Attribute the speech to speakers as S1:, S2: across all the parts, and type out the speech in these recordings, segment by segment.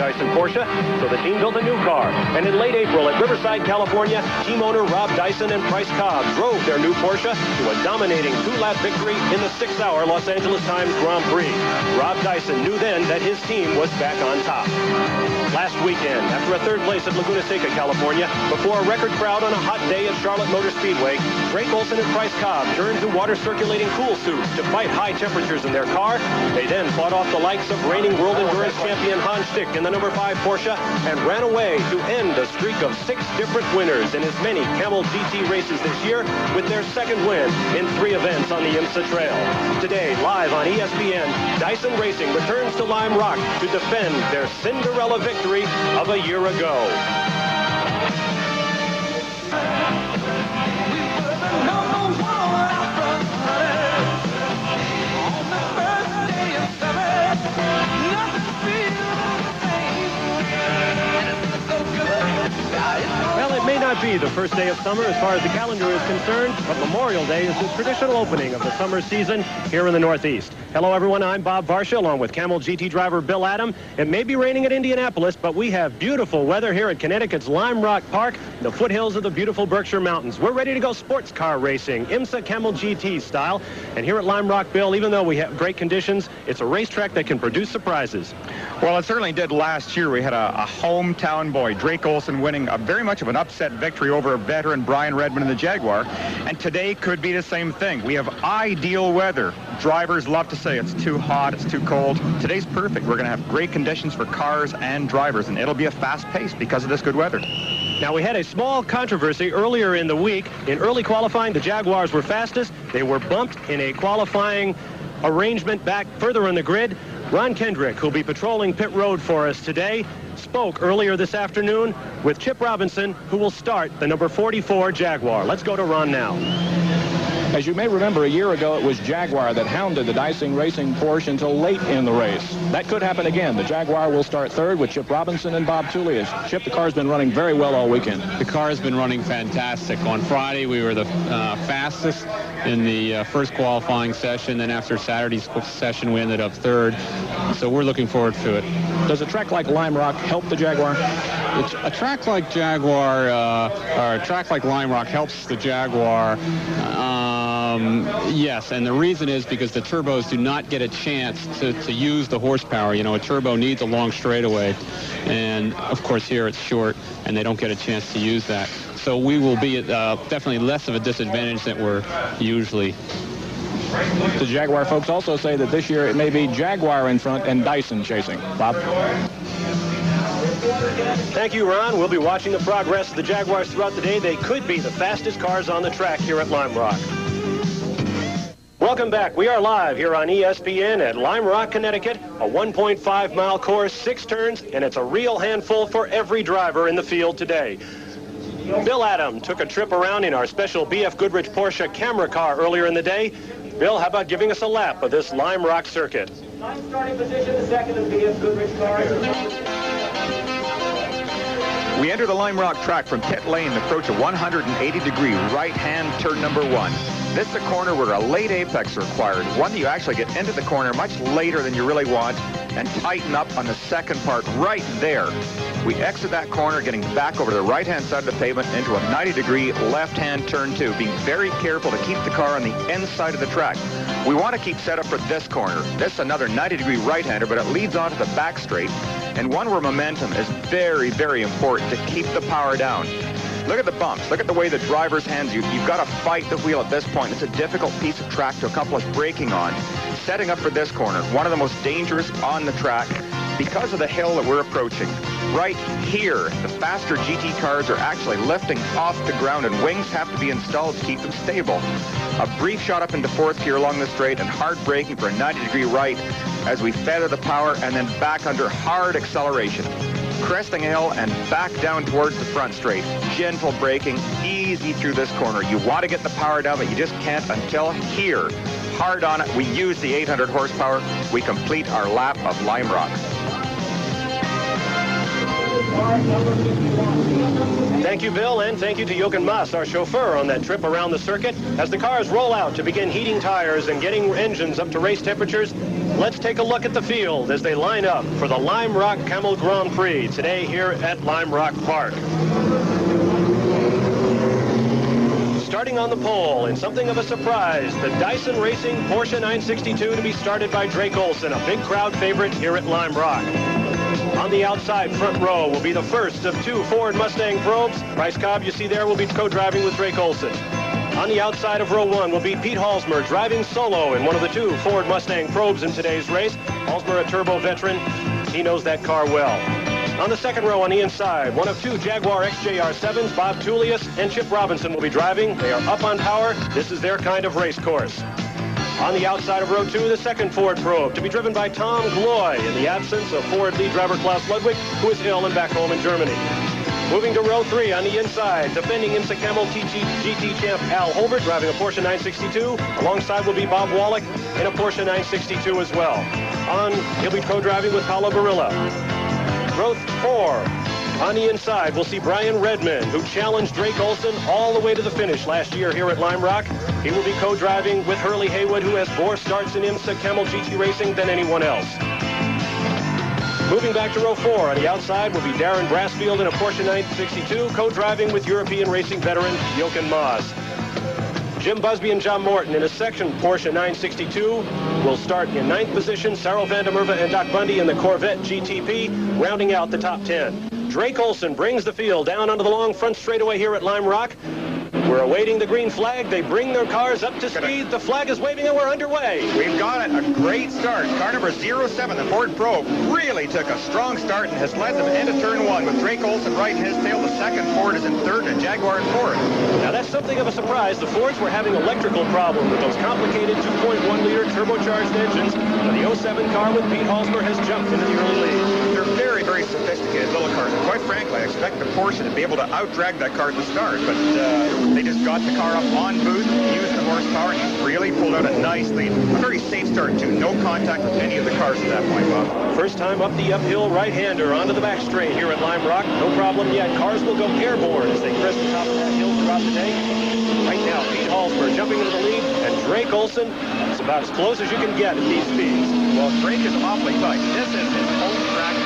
S1: Dyson Porsche, so the team built a new car. And in late April at Riverside, California, team owner Rob Dyson and Price Cobb drove their new Porsche to a dominating 2-lap victory in the 6-hour Los Angeles Times Grand Prix. Rob Dyson knew then that his team was back on top. Last weekend, after a third place at Laguna Seca, California, before a record crowd on a hot day at Charlotte Motor Speedway, Drake Olson and Price Cobb turned to water-circulating cool suits to fight high temperatures in their car. They then fought off the likes of reigning World Endurance champion Hans Stick in the number 5 Porsche and ran away to end a streak of 6 different winners in as many Camel GT races this year, with their second win in 3 events on the IMSA Trail. Today, live on ESPN, Dyson Racing returns to Lime Rock to defend their Cinderella victory of a year ago. Well, it may not be the first day of summer as far as the calendar is concerned, but Memorial Day is the traditional opening of the summer season here in the Northeast. Hello, everyone. I'm Bob Varsha, along with Camel GT driver Bill Adam. It may be raining at Indianapolis, but we have beautiful weather here at Connecticut's Lime Rock Park, the foothills of the beautiful Berkshire Mountains. We're ready to go sports car racing, IMSA Camel GT style. And here at Lime Rock, Bill, even though we have great conditions, it's a racetrack that can produce surprises.
S2: Well, it certainly did last year. We had a hometown boy, Drake Olson, winning very much of an upset victory over veteran Brian Redmond in the Jaguar. And today could be the same thing. We have ideal weather. Drivers love to say it's too hot, it's too cold. Today's perfect. We're going to have great conditions for cars and drivers, and it'll be a fast pace because of this good weather.
S1: Now, we had a small controversy earlier in the week. In early qualifying, the Jaguars were fastest. They were bumped in a qualifying arrangement back further on the grid. Ron Kendrick, who'll be patrolling pit road for us today, spoke earlier this afternoon with Chip Robinson, who will start the number 44 Jaguar. Let's go to Ron now.
S3: As you may remember, a year ago, it was Jaguar that hounded the Dyson Racing Porsche until late in the race. That could happen again. The Jaguar will start third with Chip Robinson and Bob Tullius. Chip, the car's been running very well all weekend.
S4: The car's been running fantastic. On Friday, we were the fastest in the first qualifying session. Then after Saturday's session, we ended up third. So we're looking forward to it.
S3: Does a track like Lime Rock help the Jaguar?
S4: A track like Jaguar, or a track like Lime Rock helps the Jaguar. Yes, and the reason is because the turbos do not get a chance to use the horsepower. You know, a turbo needs a long straightaway, and of course here it's short, and they don't get a chance to use that. So we will be at definitely less of a disadvantage than we're usually.
S3: The Jaguar folks also say that this year it may be Jaguar in front and Dyson chasing. Bob?
S1: Thank you, Ron. We'll be watching the progress of the Jaguars throughout the day. They could be the fastest cars on the track here at Lime Rock. Welcome back. We are live here on ESPN at Lime Rock, Connecticut. A 1.5-mile course, 6 turns, and it's a real handful for every driver in the field today. Bill Adam took a trip around in our special BF Goodrich Porsche camera car earlier in the day. Bill, how about giving us a lap of this Lime Rock circuit? Ninth starting position, the second of BF Goodrich car.
S2: We enter the Lime Rock track from pit lane, approach a 180-degree right-hand turn number 1. This is a corner where a late apex is required, one that you actually get into the corner much later than you really want and tighten up on the second part right there. We exit that corner, getting back over the right-hand side of the pavement into a 90-degree left-hand turn 2, being very careful to keep the car on the inside of the track. We want to keep set up for this corner. This is another 90-degree right-hander, but it leads onto the back straight, and one where momentum is very, very important to keep the power down. Look at the bumps. Look at the way the driver's hands. You've got to fight the wheel at this point. It's a difficult piece of track to accomplish braking on. Setting up for this corner, one of the most dangerous on the track because of the hill that we're approaching. Right here, the faster GT cars are actually lifting off the ground, and wings have to be installed to keep them stable. A brief shot up into 4th gear along the straight and hard braking for a 90-degree right as we feather the power and then back under hard acceleration. Cresting a hill and back down towards the front straight. Gentle braking, easy through this corner. You want to get the power down, but you just can't until here. Hard on it. We use the 800 horsepower. We complete our lap of Lime Rock.
S1: Thank you, Bill, and thank you to Jochen Maas, our chauffeur, on that trip around the circuit. As the cars roll out to begin heating tires and getting engines up to race temperatures, let's take a look at the field as they line up for the Lime Rock Camel Grand Prix today here at Lime Rock Park. Starting on the pole, in something of a surprise, the Dyson Racing Porsche 962 to be started by Drake Olsen, a big crowd favorite here at Lime Rock. On the outside front row will be the first of two Ford Mustang probes. Bryce Cobb, you see there, will be co-driving with Drake Olsen. On the outside of row one will be Pete Halsmer driving solo in one of the two Ford Mustang probes in today's race. Halsmer, a turbo veteran. He knows that car well. On the second row on the inside, one of two Jaguar XJR7s, Bob Tullius and Chip Robinson will be driving. They are up on power. This is their kind of race course. On the outside of row two, the second Ford probe to be driven by Tom Gloy in the absence of Ford lead driver Klaus Ludwig, who is ill and back home in Germany. Moving to row three on the inside, defending IMSA Camel GT champ Al Holbert driving a Porsche 962. Alongside will be Bob Wallach in a Porsche 962 as well. He'll be co-driving with Paulo Barilla. Row four. On the inside, we'll see Brian Redmond, who challenged Drake Olsen all the way to the finish last year here at Lime Rock. He will be co-driving with Hurley Haywood, who has more starts in IMSA Camel GT racing than anyone else. Moving back to row four, on the outside will be Darren Brassfield in a Porsche 962, co-driving with European racing veteran Jochen Maas. Jim Busby and John Morton in a section Porsche 962 will start in 9th position. Sarah van der Merwe and Doc Bundy in the Corvette GTP, rounding out the top 10. Drake Olsen brings the field down onto the long front straightaway here at Lime Rock. We're awaiting the green flag. They bring their cars up to speed. The flag is waving and we're underway.
S2: We've got it. A great start. Car number 07, the Ford Probe, really took a strong start and has led them into turn one with Drake Olsen right in his tail. The second Ford is in third and Jaguar in fourth.
S1: Now that's something of a surprise. The Fords were having electrical problem with those complicated 2.1-liter turbocharged engines. But the 07 car with Pete Halsmer has jumped into the early lead.
S2: They're very, very sophisticated little cars. And quite frankly, I expect the Porsche to be able to out-drag that car at the start. But they just got the car up on boost, used the horsepower, and he's really pulled out a nice lead. A very safe start, too. No contact with any of the cars at that point, Bob.
S1: First time up the uphill right-hander onto the back straight here at Lime Rock. No problem yet. Cars will go airborne as they crest the top of that hill throughout the day. Right now, Pete Halsmer jumping into the lead, and Drake Olsen is about as close as you can get at these speeds.
S2: Well, Drake is awfully tight. This is his home track.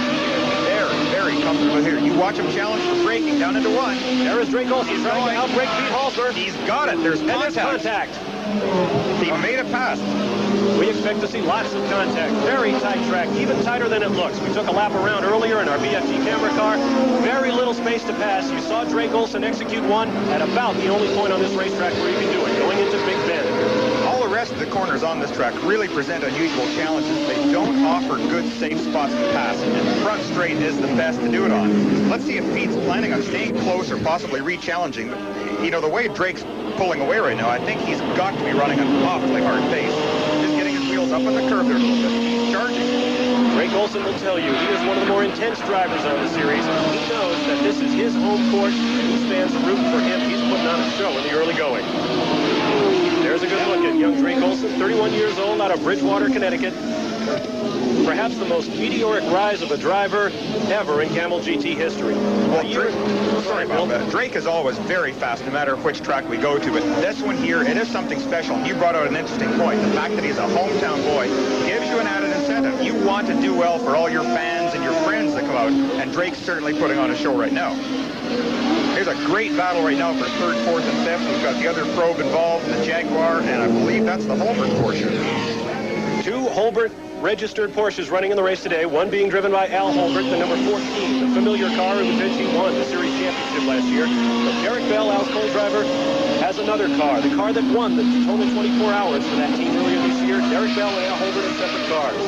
S2: Very comfortable here. You watch him challenge for braking down into one.
S1: There is Drake Olsen trying to outbrake Pete Halsmer.
S2: He's got it. There's contact. He made it past.
S1: We expect to see lots of contact. Very tight track, even tighter than it looks. We took a lap around earlier in our BFG camera car. Very little space to pass. You saw Drake Olsen execute one at about the only point on this racetrack where you can do it, going into Big Bend.
S2: All the rest of the corners on this track really present unusual challenges. They don't offer good, safe spots to pass, and the front straight is the best to do it on. Let's see if Pete's planning on staying close or possibly re-challenging. You know, the way Drake's pulling away right now, I think he's got to be running an awfully hard pace. Just getting his wheels up on the curb there a little bit. He's charging.
S1: Drake Olsen will tell you he is one of the more intense drivers on the series. He knows that this is his home court, and his fans are rooting for him. He's putting on a show in the early going. There's a good look at young Drake Olsen, 31 years old, out of Bridgewater, Connecticut. Perhaps the most meteoric rise of a driver ever in Camel GT history.
S2: Well, Drake is always very fast, no matter which track we go to. But this one here, it is something special. And you brought out an interesting point. The fact that he's a hometown boy gives you an added incentive. You want to do well for all your fans and your friends that come out. And Drake's certainly putting on a show right now. There's a great battle right now for third, fourth, and fifth. We've got the other probe involved, the Jaguar, and I believe that's the Holbert Porsche.
S1: Two Holbert registered Porsches running in the race today, one being driven by Al Holbert, the number 14, the familiar car in which he won the series championship last year. But Derek Bell, Al's co-driver, has another car, the car that won the Daytona 24 Hours for that team earlier this year. Derek Bell and Al Holbert in separate cars.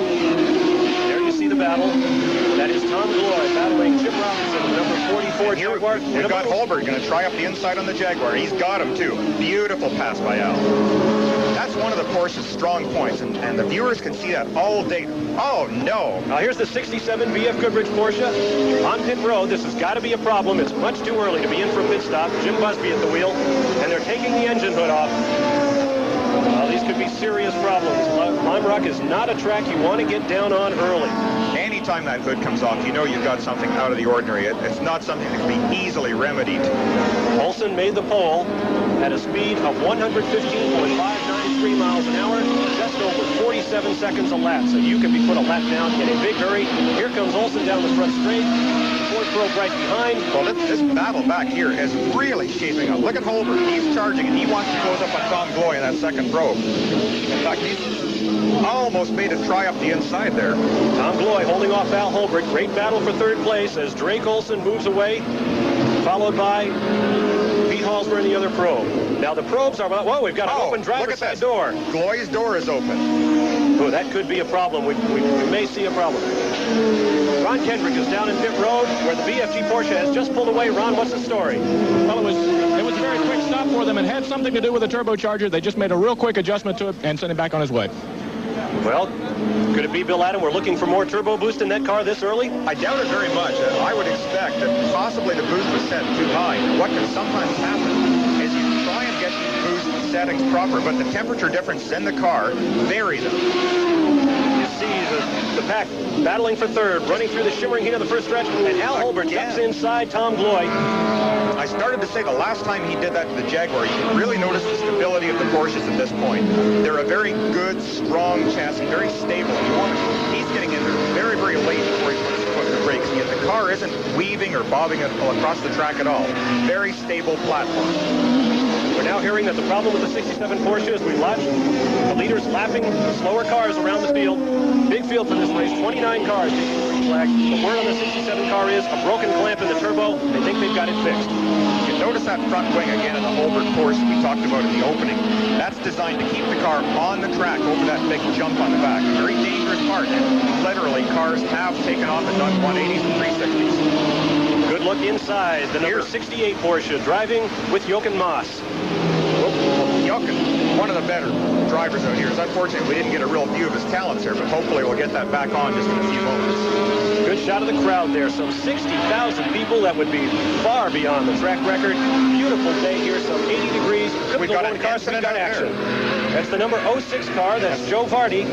S1: There you see the battle. That is Tom Gloy battling Chip Robinson, the number 44 Jaguar.
S2: We've got Holbert going to try up the inside on the Jaguar. He's got him, too. Beautiful pass by Al. That's one of the Porsche's strong points, and the viewers can see that all day. Oh, no.
S1: Now, here's the 67 BF Goodrich Porsche on pit road. This has got to be a problem. It's much too early to be in for a pit stop. Jim Busby at the wheel, and they're taking the engine hood off. Well, these could be be serious problems. Lime Rock is not a track you want to get down on early.
S2: Anytime that hood comes off, you know you've got something out of the ordinary. It's not something that can be easily remedied.
S1: Olson made the pole at a speed of 115.593 miles an hour, just over 47 seconds a lap. So you can be put a lap down in a big hurry. Here comes Olson down the front straight. Ford probe right behind.
S2: Well, this battle back here is really shaping up. Look at Holbert. He's charging, and he wants to close up on Tom Gloy in that second probe. In fact, he's almost made a try up the inside there.
S1: Tom Gloy holding off Al Holbert. Great battle for third place as Drake Olson moves away, followed by Pete Halsmer in the other probe. Now the probes are, whoa, we've got an open driver's side door.
S2: Gloy's door is open.
S1: Oh, that could be a problem. We may see a problem. Ron Kendrick is down in pit road where the BFG Porsche has just pulled away. Ron, what's the story?
S3: Well, it was a very quick stop for them. It had something to do with the turbocharger. They just made a real quick adjustment to it and sent him back on his way.
S1: Well, could it be, Bill Adam, we're looking for more turbo boost in that car this early?
S2: I doubt it very much. I would expect that possibly the boost was set too high. What can sometimes happen is you try and get these boost settings proper, but the temperature differences in the car vary them.
S1: You see the pack battling for third, running through the shimmering heat of the first stretch, and Al Holbert tucks inside Tom Gloy.
S2: I started to say the last time he did that to the Jaguar, you can really notice the stability of the Porsches at this point. They're a very good, strong chassis, very stable. He's getting in there very, very late before he puts his foot in the brakes. Yet the car isn't weaving or bobbing across the track at all. Very stable platform.
S1: We're now hearing that the problem with the 67 Porsche is we watch the leaders lapping the slower cars around the field. Big field for this race, 29 cars taking the green flag. The word on the 67 car is a broken clamp in the turbo. They think they've got it fixed.
S2: You notice that front wing again in the Holbert Porsche we talked about in the opening. That's designed to keep the car on the track over that big jump on the back. A very dangerous part. And literally, cars have taken off and done 180s and 360s.
S1: Good look inside. The number 68 Porsche driving with Jochen Maas.
S2: Jochen, one of the better drivers out here. It's unfortunate we didn't get a real view of his talents here, but hopefully we'll get that back on just in a few moments.
S1: Good shot of the crowd there. Some 60,000 people. That would be far beyond the track record. Beautiful day here, some 80 degrees.
S2: We've got an
S1: cars, we've got action.
S2: There.
S1: That's the number 06 car. That's Joe Vardy.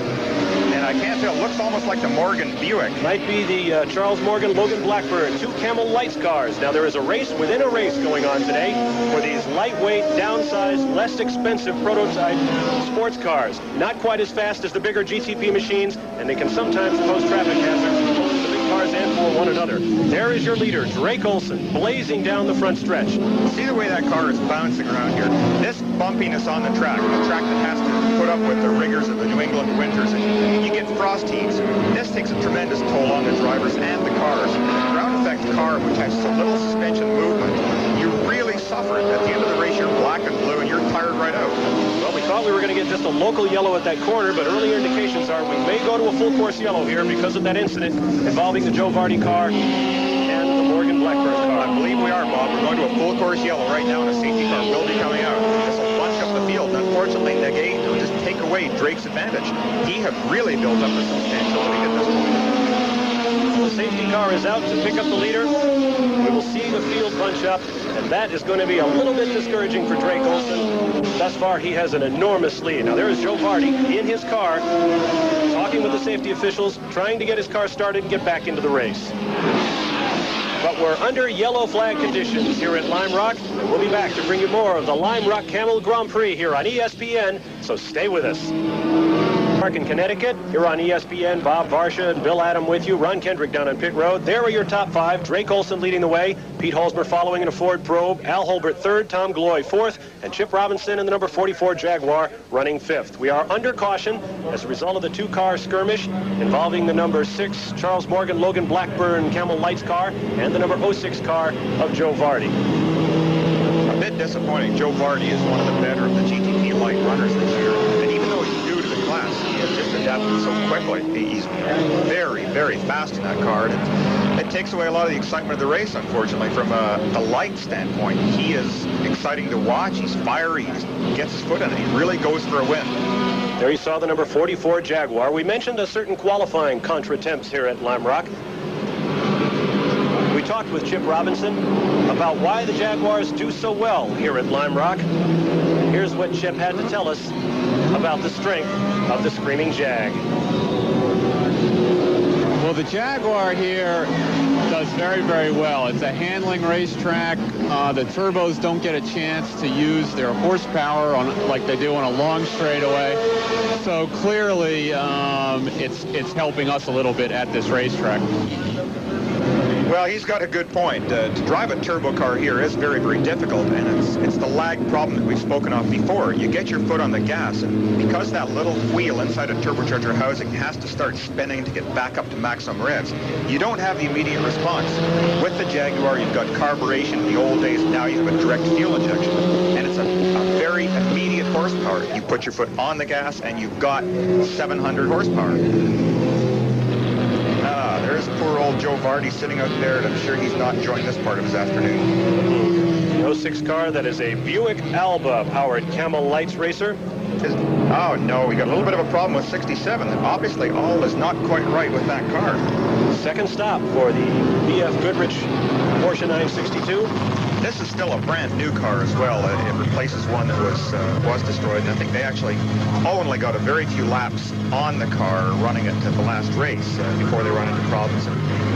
S2: And I can't tell. It looks almost like the Morgan Buick.
S1: Might be the Charles Morgan Logan Blackburn. Two Camel Lights cars. Now there is a race within a race going on today for these lightweight, downsized, less expensive prototype sports cars. Not quite as fast as the bigger GTP machines, and they can sometimes pose traffic hazards for the big cars and for one another. There is your leader, Drake Olson, blazing down the front stretch.
S2: See the way that car is bouncing around here. This bumpiness on the track that has to put up with the rigors of the New England winters, and you get frost heaves. This takes a tremendous toll on the drivers and the cars. A ground effect car which has so little suspension movement, you really suffer it. At the end of the race, you're black and blue and you're tired right out.
S1: Well, we thought we were going to get just a local yellow at that corner, but earlier indications are we may go to a full course yellow here because of that incident involving the Joe Vardy car and the Morgan Blackburn car.
S2: I believe we are, Bob. We're going to a full course yellow right now, and a safety car will be coming out. This will bunch up the field and unfortunately negate or just take away Drake's advantage. He had really built up a substantial lead at this point.
S1: The safety car is out to pick up the leader. We will see the field bunch up, and that is going to be a little bit discouraging for Drake Olson. Thus far, he has an enormous lead. Now, there is Joe Vardy in his car, talking with the safety officials, trying to get his car started and get back into the race. But we're under yellow flag conditions here at Lime Rock, and we'll be back to bring you more of the Lime Rock Camel Grand Prix here on ESPN, so stay with us. Park in Connecticut, here on ESPN, Bob Varsha and Bill Adam with you. Ron Kendrick down on pit road. There are your top five. Drake Olson leading the way. Pete Halsmer following in a Ford Probe. Al Holbert third. Tom Gloy fourth. And Chip Robinson in the number 44 Jaguar running fifth. We are under caution as a result of the two-car skirmish involving the number 6 Charles Morgan Logan Blackburn Camel Lights car and the number 06 car of Joe Vardy.
S2: A bit disappointing. Joe Vardy is one of the better of the GTP light runners this year. And even though he's new to the class, he has just adapted so quickly. He's very, very fast in that car. And it takes away a lot of the excitement of the race, unfortunately, from a light standpoint. He is exciting to watch. He's fiery. He gets his foot in it. He really goes for a win.
S1: There you saw the number 44 Jaguar. We mentioned a certain qualifying contre-temps here at Lime Rock. We talked with Chip Robinson about why the Jaguars do so well here at Lime Rock. Here's what Chip had to tell us about the strength of the Screaming Jag.
S4: Well, the Jaguar here does very, very well. It's a handling racetrack. The turbos don't get a chance to use their horsepower like they do on a long straightaway. So clearly, it's helping us a little bit at this racetrack.
S2: Well, he's got a good point. To drive a turbo car here is very, very difficult, and it's the lag problem that we've spoken of before. You get your foot on the gas, and because that little wheel inside a turbocharger housing has to start spinning to get back up to maximum revs, you don't have the immediate response. With the Jaguar, you've got carburation in the old days, now you have a direct fuel injection, and it's a very immediate horsepower. You put your foot on the gas, and you've got 700 horsepower. There's poor old Joe Vardy sitting out there, and I'm sure he's not enjoying this part of his afternoon.
S1: The 06 car, that is a Buick Alba powered Camel Lights racer.
S2: Oh no, we got a little bit of a problem with 67. Obviously, all is not quite right with that car.
S1: Second stop for the BF Goodrich Porsche 962.
S2: This is still a brand new car as well. It replaces one that was destroyed, and I think they actually only got a very few laps on the car running it to the last race before they run into problems, and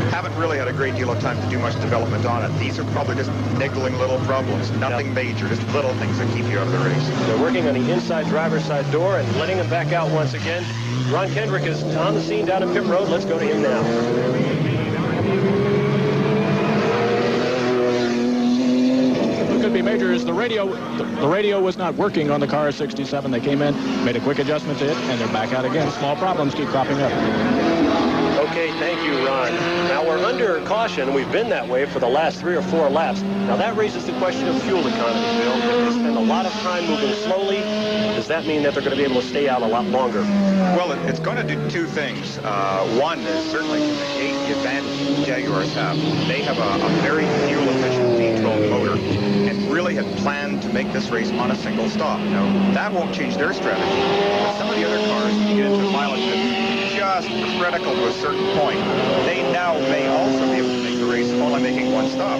S2: haven't really had a great deal of time to do much development on it. These are probably just niggling little problems, nothing major, just little things that keep you out of the race.
S1: They're working on the inside driver's side door and letting him back out once again. Ron Kendrick is on the scene down at pit road. Let's go to him now.
S3: Could be major is the radio was not working on the car 67. They came in, made a quick adjustment to it, and they're back out again. Small problems keep cropping up.
S1: Okay, thank you, Ron. Now we're under caution. We've been that way for the last 3 or 4 laps. Now that raises the question of fuel economy, Bill. If they spend a lot of time moving slowly, does that mean that they're going to be able to stay out a lot longer?
S2: Well, it's going to do 2 things. One is certainly to negate the advantage the Jaguars have. They have a very fuel-efficient V12 motor, and really had planned to make this race on a single stop. Now, that won't change their strategy. But some of the other cars, when you get into mileage that's just critical to a certain point, they now may also be able to make the race only making 1 stop.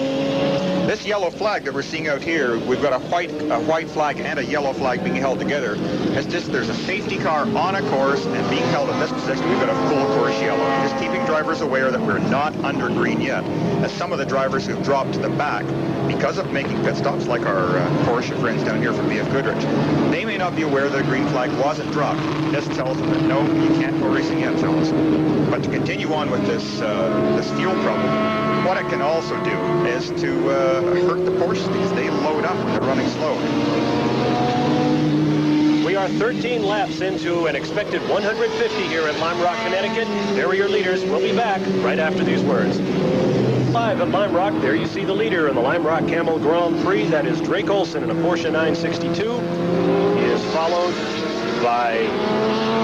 S2: This yellow flag that we're seeing out here, we've got a white flag and a yellow flag being held together. It's just there's a safety car on a course, and being held in this position, we've got a full course yellow. Just keeping drivers aware that we're not under green yet. As some of the drivers who've dropped to the back, because of making pit stops, like our Porsche friends down here from BF Goodrich, they may not be aware that a green flag wasn't dropped. This tells them that no, you can't go racing yet, fellas. But to continue on with this fuel problem, what it can also do is to hurt the Porsches because they load up when they're running slow.
S1: We are 13 laps into an expected 150 here at Lime Rock, Connecticut. There are your leaders. We'll be back right after these words. Live at Lime Rock, there you see the leader in the Lime Rock Camel Grand Prix. That is Drake Olson in a Porsche 962. He is followed by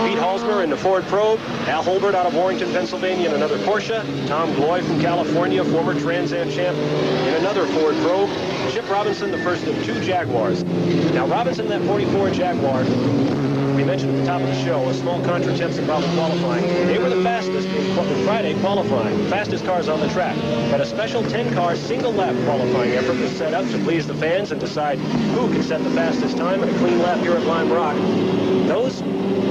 S1: Pete Halsmer in the Ford Probe, Al Holbert out of Warrington, Pennsylvania in another Porsche, Tom Gloy from California, former Trans Am champ, in another Ford Probe, Chip Robinson, the first of 2 Jaguars. Now Robinson, that 44 Jaguar, we mentioned at the top of the show, a small contra-temps involving qualifying. They were the fastest in Friday qualifying, fastest cars on the track. But a special 10-car single-lap qualifying effort was set up to please the fans and decide who can set the fastest time in a clean lap here at Lime Rock. Those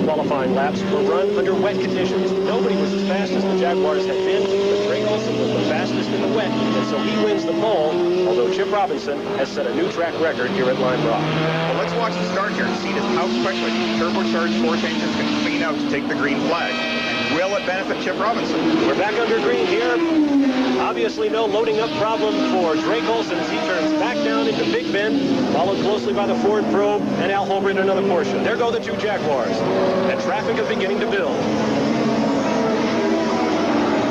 S1: qualifying laps were run under wet conditions. Nobody was as fast as the Jaguars had been, but Drake Olson was the fastest in the wet, and so he wins the pole, although Chip Robinson has set a new track record here at Lime Rock.
S2: Well, let's watch the start here and see just how quickly turbocharged Porsche engines can clean out to take the green flag. And will it benefit Chip Robinson?
S1: We're back under green here. Obviously no loading up problem for Drake Olson as he turns back down into Big Bend, followed closely by the Ford Probe and Al Holbert in another Porsche. There go the 2 Jaguars, and traffic is beginning to build.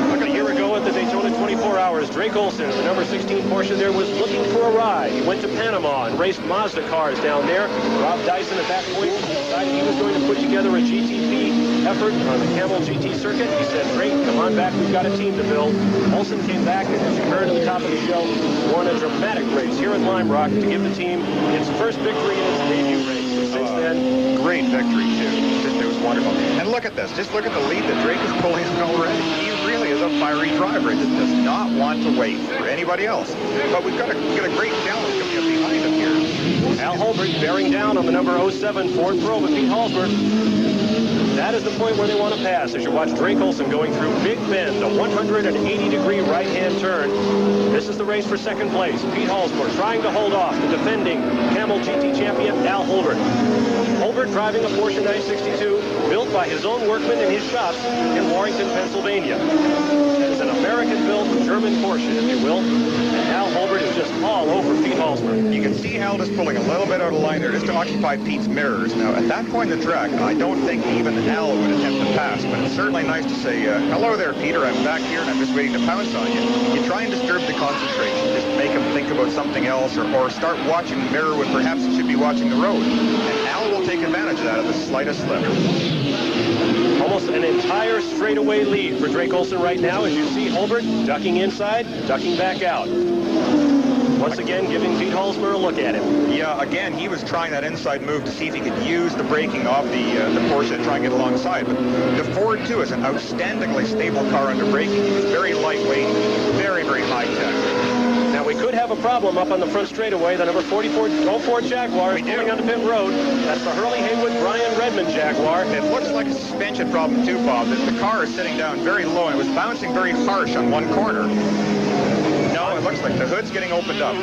S1: Like a year ago at the Daytona 24 Hours, Drake Olson, the number 16 Porsche there, was looking for a ride. He went to Panama and raced Mazda cars down there. Rob Dyson at that point decided he was going to put together a GTP effort on the Camel GT circuit. He said, Drake, come on back, we've got a team to build. Olson came back, and as you heard at the top of the show, won a dramatic race here at Lime Rock to give the team its first victory in its debut race. And since then,
S2: great victory, too. It was wonderful. And look at this. Just look at the lead that Drake is pulling already. He really is a fiery driver. He just does not want to wait for anybody else. But we've got a great challenge coming up behind him here.
S1: Al Holbert bearing down on the number 07 Ford Pro, but Pete Halsberg, that is the point where they want to pass. As you watch Drake Olson going through Big Bend, a 180-degree right-hand turn. This is the race for second place. Pete Halsberg trying to hold off the defending Camel GT champion Al Holbert. Holbert driving a Porsche 962 built by his own workmen in his shops in Warrington, Pennsylvania. That is an American-built German Porsche, if you will. And Al Holbert is just all over Pete Halsberg.
S2: You can see Hal just pulling a little bit out of line there just to occupy Pete's mirrors. Now, at that point in the track, I don't think even Al would attempt to pass, but it's certainly nice to say, hello there, Peter, I'm back here and I'm just waiting to pounce on you. You try and disturb the concentration, just make him think about something else or start watching the mirror when perhaps he should be watching the road. And Al will take advantage of that at the slightest slip.
S1: Almost an entire straightaway lead for Drake Olson right now, as you see Holbert ducking inside, ducking back out. Once again, giving Pete Halsberg a look at him.
S2: Yeah, again, he was trying that inside move to see if he could use the braking of the Porsche to try and get alongside. But the Ford, too, is an outstandingly stable car under braking. It's very lightweight, very, very high-tech.
S1: Now, we could have a problem up on the front straightaway. The number 44 Ford Jaguar is pulling onto pit road. That's the Hurley Haywood Brian Redmond Jaguar.
S2: It looks like a suspension problem, too, Bob. The car is sitting down very low, and it was bouncing very harsh on one corner. No, it looks like the hood's getting opened up.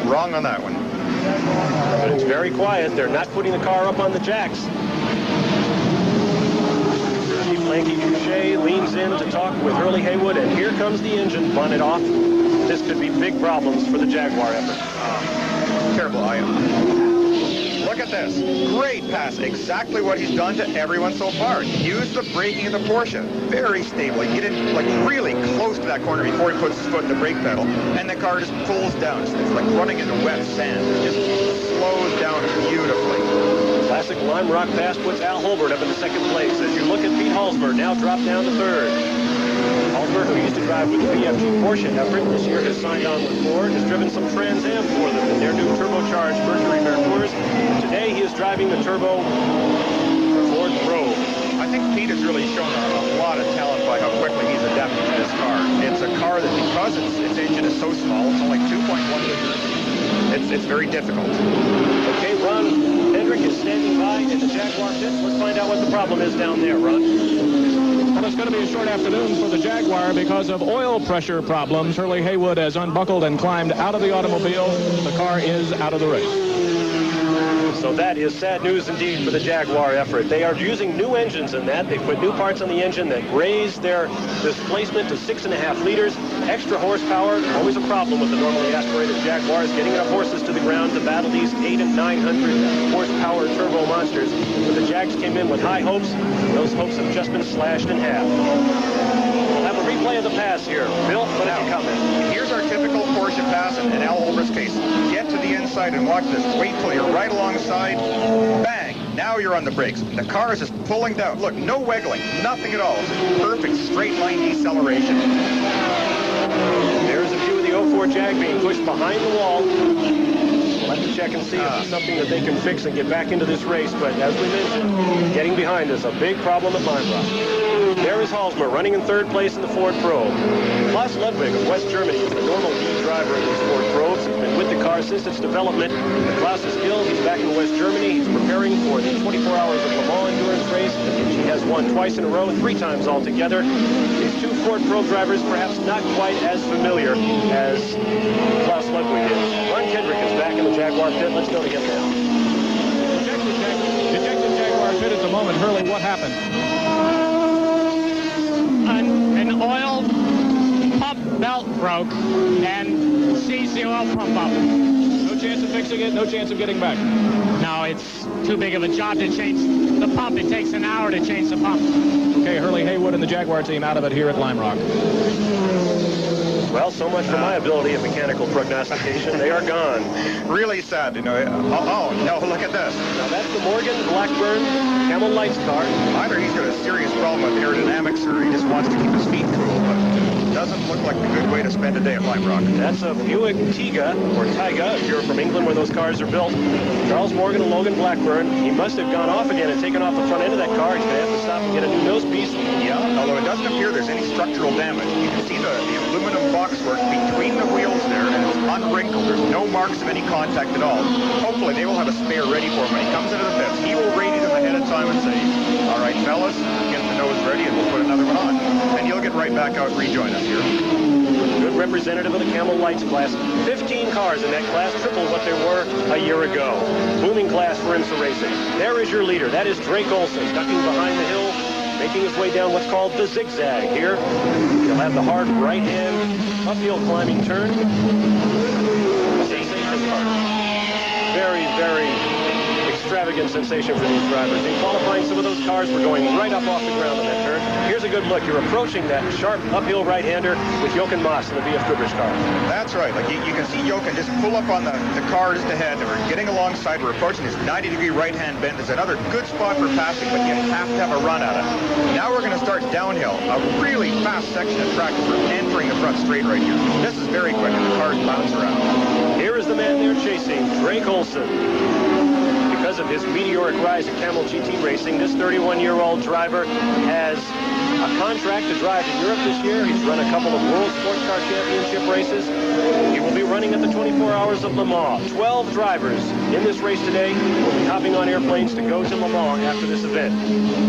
S2: Wrong on that one.
S1: But it's very quiet. They're not putting the car up on the jacks. Lanky Couchet leans in to talk with Hurley Haywood, and here comes the engine bonnet off. This could be big problems for the Jaguar effort.
S2: Terrible item. Look at this. Great pass. Exactly what he's done to everyone so far. Use the braking of the Porsche. Very stable. He get in like really close to that corner before he puts his foot in the brake pedal, and the car just pulls down. It's like running into wet sand. It just slows down beautifully.
S1: Classic Lime Rock pass puts Al Holbert up in the second place. As you look at Pete Halsberg, now dropped down to third. Halsberg, who used to drive with the BFG Porsche effort, this year has signed on with Ford, has driven some Trans Am for them in their new turbocharged Mercury Mercurs. Today he is driving the turbo Ford Pro.
S2: I think Pete has really shown a lot of talent by how quickly he's adapted to this car. It's a car that, because its engine is so small, it's only 2.1 liters. It's very difficult.
S1: Okay, Ron Hendrick is standing by in the Jaguar pit. Let's find out what the problem is down there, Ron.
S3: Well, it's going to be a short afternoon for the Jaguar because of oil pressure problems. Hurley Haywood has unbuckled and climbed out of the automobile. The car is out of the race.
S1: So that is sad news indeed for the Jaguar effort. They are using new engines in that. They put new parts on the engine that raise their displacement to 6.5 liters. Extra horsepower, always a problem with the normally aspirated Jaguars, getting enough horses to the ground to battle these 800 and 900 horsepower turbo monsters. But the Jags came in with high hopes. Those hopes have just been slashed in half. We'll have a replay of the pass here. Bill, what have you comment?
S2: Here's our typical Porsche pass in Al Holbert's case. Get to the inside and watch this. Wait till you're right alongside. Bang! Now you're on the brakes. The car is just pulling down. Look, no wiggling. Nothing at all. It's just perfect straight line deceleration.
S1: There's a view of the 04 Jag being pushed behind the wall. We'll have to check and see if it's something that they can fix and get back into this race. But as we mentioned, getting behind is a big problem at Lime Rock. There is Halsberg running in third place in the Ford Pro. Klaus Ludwig of West Germany is the normal lead driver in these Ford Pros. He's been with the car since its development. Klaus is ill. He's back in West Germany. He's preparing for the 24 Hours of Le Mans endurance race. He has won twice in a row, 3 times altogether. These two Ford Pro drivers perhaps not quite as familiar as Klaus Ludwig is. Ron Kendrick is back in the Jaguar pit. Let's go to him now.
S3: Ejected Jaguar pit at the moment. Hurley, what happened?
S5: An oil pump belt broke and seized the oil pump up.
S3: No chance of fixing it, no chance of getting back.
S5: No, it's too big of a job to change the pump. It takes an hour to change the pump.
S3: Okay, Hurley Haywood and the Jaguar team out of it here at Lime Rock.
S1: Well, so much for my ability at mechanical prognostication. They are gone.
S2: Really sad, you know. Oh, no, look at this.
S1: Now, that's the Morgan Blackburn Camel Lights car.
S2: Either he's got a serious problem with aerodynamics or he just wants to keep his feet cool, but doesn't look like a good way to spend a day at Lime Rock.
S1: That's a Buick Tiga, or Tyga, if you're from England where those cars are built. Charles Morgan and Logan Blackburn. He must have gone off again and taken off the front end of that car. He's going to have to stop and get a new nose piece.
S2: Yeah, although it doesn't appear there's any structural damage. You can see the aluminum boxwork between the wheels there, and it's unwrinkled. There's no no marks of any contact at all. Hopefully they will have a spare ready for him when he comes into the pits. He will rate them ahead of time and say, all right, fellas, get the nose ready and we'll put another one on. And you'll get right back out and rejoin us here.
S1: Good representative of the Camel Lights class. 15 cars in that class, triple what there were a year ago. Booming class for IMSA racing. There is your leader. That is Drake Olson, ducking behind the hill, making his way down what's called the zigzag here. He'll have the hard right-hand uphill climbing turn. Very, very extravagant sensation for these drivers. In qualifying, some of those cars were going right up off the ground on that turn. Here's a good look. You're approaching that sharp uphill right-hander with Jochen Maas in the VF Goodrich car.
S2: That's right. Like you can see Jochen just pull up on the car just ahead. And we're getting alongside. We're approaching this 90-degree right-hand bend. It's another good spot for passing, but you have to have a run at it. Now we're going to start downhill. A really fast section of track for entering the front straight right here. This is very quick, and the cars bounce around.
S1: Here is the man they're chasing, Drake Olson. Because of his meteoric rise at Camel GT Racing, this 31-year-old driver has a contract to drive in Europe this year. He's run a couple of World Sports Car Championship races. He will be running at the 24 Hours of Le Mans. 12 drivers in this race today will be hopping on airplanes to go to Le Mans after this event.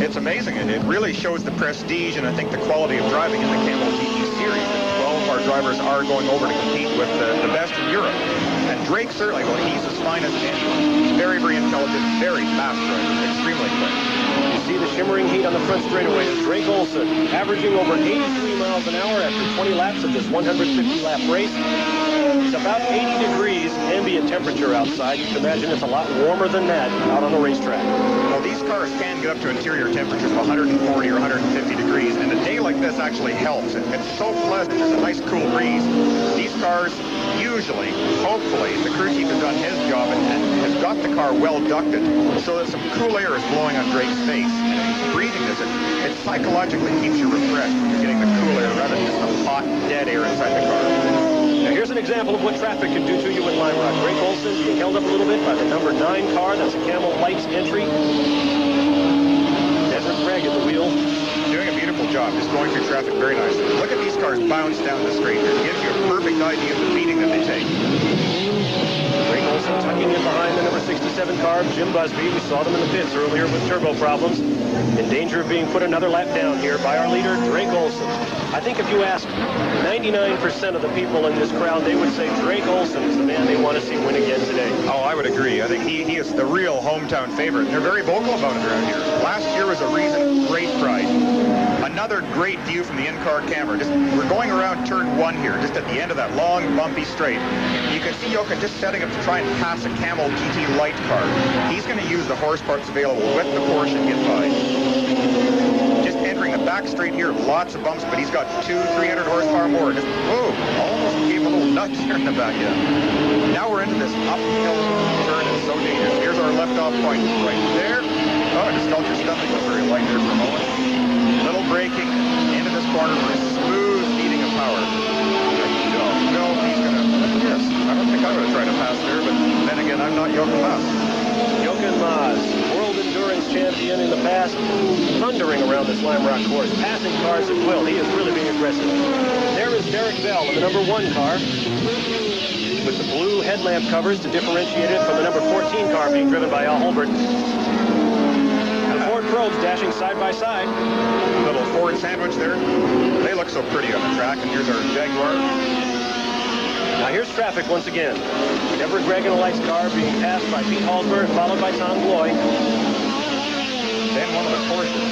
S2: It's amazing, and it really shows the prestige and I think the quality of driving in the Camel GT series. And 12 of our drivers are going over to compete with the best in Europe. And Drake certainly, well, he's as fine as anyone. He's very, very intelligent, very fast driver, extremely quick.
S1: You see the shimmering heat on the front straightaway. Drake Olson averaging over 83 miles an hour after 20 laps of this 150-lap race. It's about 80 degrees ambient temperature outside. You can imagine it's a lot warmer than that out on the racetrack.
S2: Well, these cars can get up to interior temperatures of 140 or 150 degrees, and a day like this actually helps. It's so pleasant. There's a nice cool breeze. These cars usually, hopefully, the crew chief has done his job and has got the car well ducted so that some cool air is blowing on Drake's face. And he's breathing this. It psychologically keeps you refreshed when you're getting the cool air rather than just the hot, dead air inside the car.
S1: Now here's an example of what traffic can do to you in Lime Rock. Drake Olson being held up a little bit by the number 9 car. That's a Camel Lights entry. Desert Greg at the wheel.
S2: Doing a beautiful job, just going through traffic very nicely. Look at these cars bounce down the straight here. It gives you a perfect idea of the beating that they take.
S1: Drake Olson tucking in behind the number 67 car, Jim Busby. We saw them in the pits earlier with turbo problems. In danger of being put another lap down here by our leader, Drake Olson. I think if you ask 99% of the people in this crowd, they would say Drake Olson is the man they want to see win again today.
S2: Oh, I would agree. I think he is the real hometown favorite. They're very vocal about it around here. Last year was a reason of great pride. Another great view from the in-car camera. We're going around turn 1 here, just at the end of that long, bumpy straight. You can see Jochen just setting up to try and pass a Camel GT light car. He's going to use the horsepower that's available with the Porsche and get by. Just entering the back straight here, lots of bumps, but he's got 200-300 horsepower more. Just, whoa, almost gave him a little nudge here in the back end. Now we're into this uphill turn. It's so dangerous. Here's our left-off point right there. Oh, I just felt your stomach was very light there for a moment. Little braking into this corner for a smooth feeding of power. No, he's going to, yes, I don't think I'm going to try to pass there, but then again, I'm not Jochen Maas.
S1: Jochen Maas, world endurance champion in the past, thundering around this Lime Rock course, passing cars at will. He is really being aggressive. There is Derek Bell in the number 1 car with the blue headlamp covers to differentiate it from the number 14 car being driven by Al Holbert. Ford Probes dashing side by side.
S2: Little Ford sandwich there. They look so pretty on the track, and here's our Jaguar.
S1: Now here's traffic once again. Deborah Gregg in a Lights car being passed by Pete Halsberg, followed by Tom Gloy.
S2: Then one of the Porsches.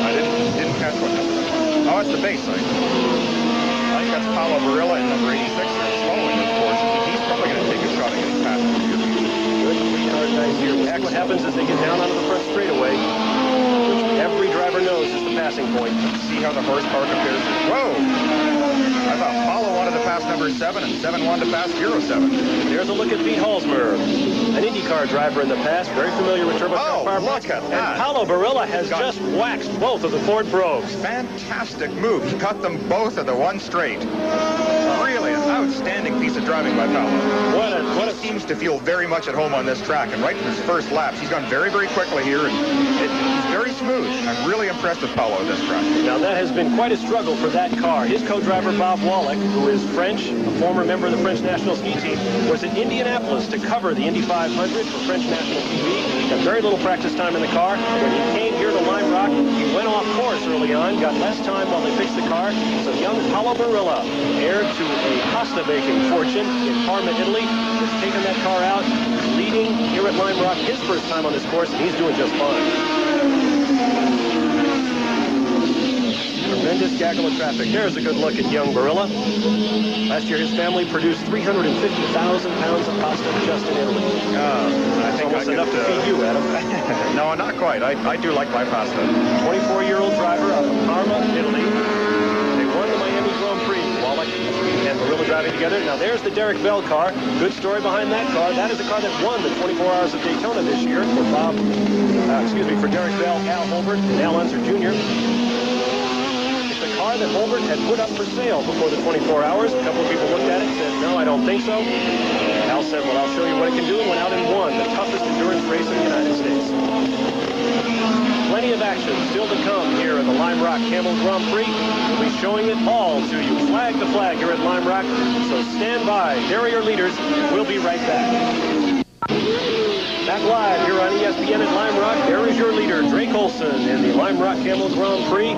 S2: I didn't catch what number that was. Oh, it's the base side. I think that's Paulo Barilla in number 86 here, following this Porsche. He's probably going to take a shot at getting past him.
S1: Good 3 guys here. What happens is they get down onto the front straightaway, which every driver knows is the passing point.
S2: See how the horsepower compares. Whoa! I thought Paulo wanted to pass number 7 and 7 wanted to pass 07.
S1: Here's a look at Pete Halsberg, an IndyCar driver in the past, very familiar with turbo power.
S2: Look at that.
S1: And Paulo Barilla has just waxed both of the Ford Probes.
S2: Fantastic move. He cut them both at the one straight. Really, outstanding piece of driving by Paolo.
S1: What a
S2: Seems to feel very much at home on this track, and right from his first laps, he's gone very, very quickly here, and it's very smooth. I'm really impressed with Paolo at this track.
S1: Now that has been quite a struggle for that car. His co-driver Bob Wallach, who is French, a former member of the French national ski team, was in Indianapolis to cover the Indy 500 for French national TV. Got very little practice time in the car. When he came here to Lime Rock, he went off course early on, got less time while they fixed the car. So young Paolo Barilla, heir to a pasta baking fortune in Parma, Italy, has taken that car out, leading here at Lime Rock his first time on this course, and he's doing just fine. Tremendous gaggle of traffic. There's a good look at young Barilla. Last year, his family produced 350,000 pounds of pasta just in Italy.
S2: I think
S1: almost enough to feed you, Adam.
S2: No, not quite. I do like my pasta.
S1: 24-year-old driver out of Parma, Italy. They won the Miami Grand Prix. Wallach and Barilla driving together. Now there's the Derek Bell car. Good story behind that car. That is the car that won the 24 Hours of Daytona this year for for Derek Bell, Al Holbert, and Al Unser Jr. It's a car that Holbert had put up for sale before the 24 hours. A couple of people looked at it and said, no, I don't think so. Al said, well, I'll show you what it can do, and went out and won the toughest endurance race in the United States. Plenty of action still to come here in the Lime Rock Camel Grand Prix. We'll be showing it all to you, flag to flag, here at Lime Rock. So stand by. There are your leaders. We'll be right back. Back live here on ESPN at Lime Rock. There is your leader, Drake Olson, in the Lime Rock Camel Grand Prix.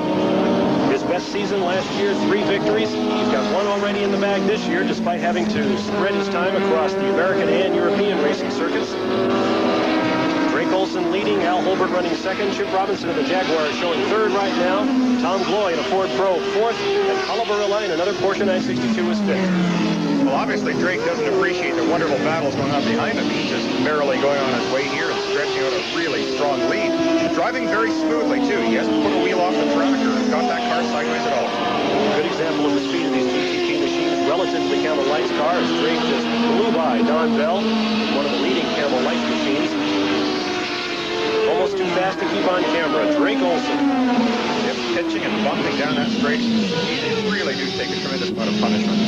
S1: His best season last year, 3 victories. He's got 1 already in the bag this year, despite having to spread his time across the American and European racing circuits. Drake Olson leading, Al Holbert running second, Chip Robinson of the Jaguars showing third right now, Tom Gloy in a Ford Pro fourth, and Paolo Barilla in another Porsche 962 is fifth.
S2: Well, obviously, Drake doesn't appreciate the wonderful battles going on behind him. He's just merrily going on his way here and stretching out a really strong lead. Driving very smoothly, too. He hasn't put a wheel off the track or got that car sideways at all.
S1: Good example of the speed of these GTP machines relative to the Camel Lights car as Drake just blew by Don Bell, one of the leading Camel Lights machines. Almost too fast to keep on camera. Drake Olson.
S2: Just pitching and bumping down that straight. He really do take a tremendous amount of punishment.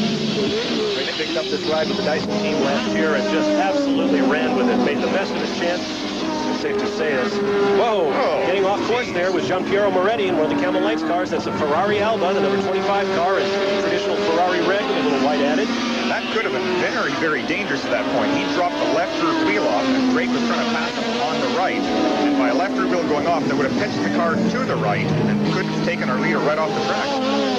S1: Drake picked up this ride with the Dyson team last year and just absolutely ran with it. Made the best of his chance. It's safe to say this. Whoa! Getting off course there was Giampiero Moretti in one of the Camel Lights cars. That's a Ferrari Alba, the number 25 car, is traditional Ferrari red with a little white added.
S2: That could have been very, very dangerous at that point. He dropped the left rear wheel off, and Drake was trying to pass him on the right. And by a left rear wheel going off, that would have pitched the car to the right and could have taken our leader right off the track.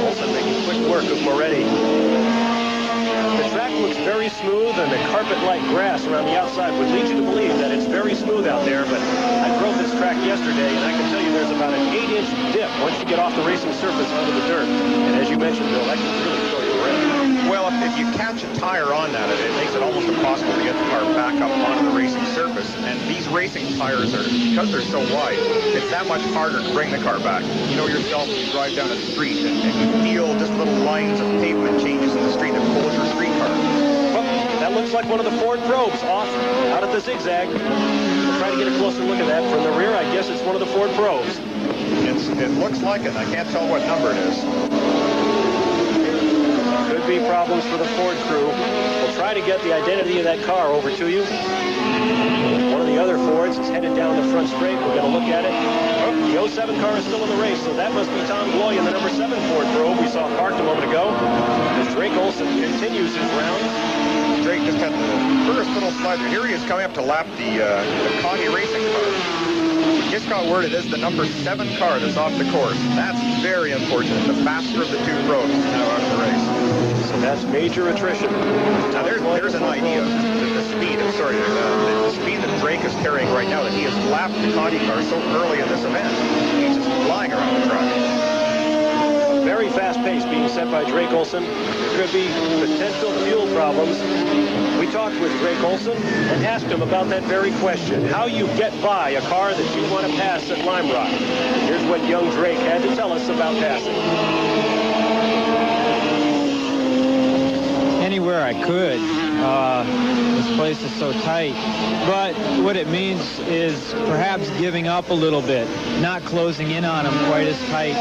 S1: Also making quick work of Moretti. The track looks very smooth, and the carpet-like grass around the outside would lead you to believe that it's very smooth out there, but I drove this track yesterday, and I can tell you there's about an 8-inch dip once you get off the racing surface onto the dirt. And as you mentioned, Bill, that can really throw you around.
S2: Well, if you catch a tire on that, it makes it almost impossible to get the car back up onto the racing surface. And these racing tires are, because they're so wide, it's that much harder to bring the car back. You know yourself when you drive down a street and you feel just little lines of pavement changes in the street that pulls your street car.
S1: Well, that looks like one of the Ford Probes off out at the zigzag. We'll try to get a closer look at that from the rear. I guess it's one of the Ford Probes.
S2: It looks like it. I can't tell what number it is.
S1: Could be problems for the Ford crew. We'll try to get the identity of that car over to you. One of the other Fords is headed down the front straight. We're going to look at it. Oh, the 07 car is still in the race, so that must be Tom Gloy in the number 7 Ford Probe we saw parked a moment ago. As Drake Olson continues his round.
S2: Drake just had the first little slider. Here he is coming up to lap the Connie racing car. Just got word it is the number 7 car that's off the course. That's very unfortunate. The faster of the 2 probes is now out of the race.
S1: So that's major attrition.
S2: Now there's an idea that the speed, the speed that Drake is carrying right now, that he has lapped the Conti car so early in this event. He's just flying around the track.
S1: Very fast pace being set by Drake Olson. There could be potential fuel problems. We talked with Drake Olson and asked him about that very question. How you get by a car that you want to pass at Lime Rock. Here's what young Drake had to tell us about passing.
S6: Anywhere I could. This place is so tight. But what it means is perhaps giving up a little bit, not closing in on them quite as tight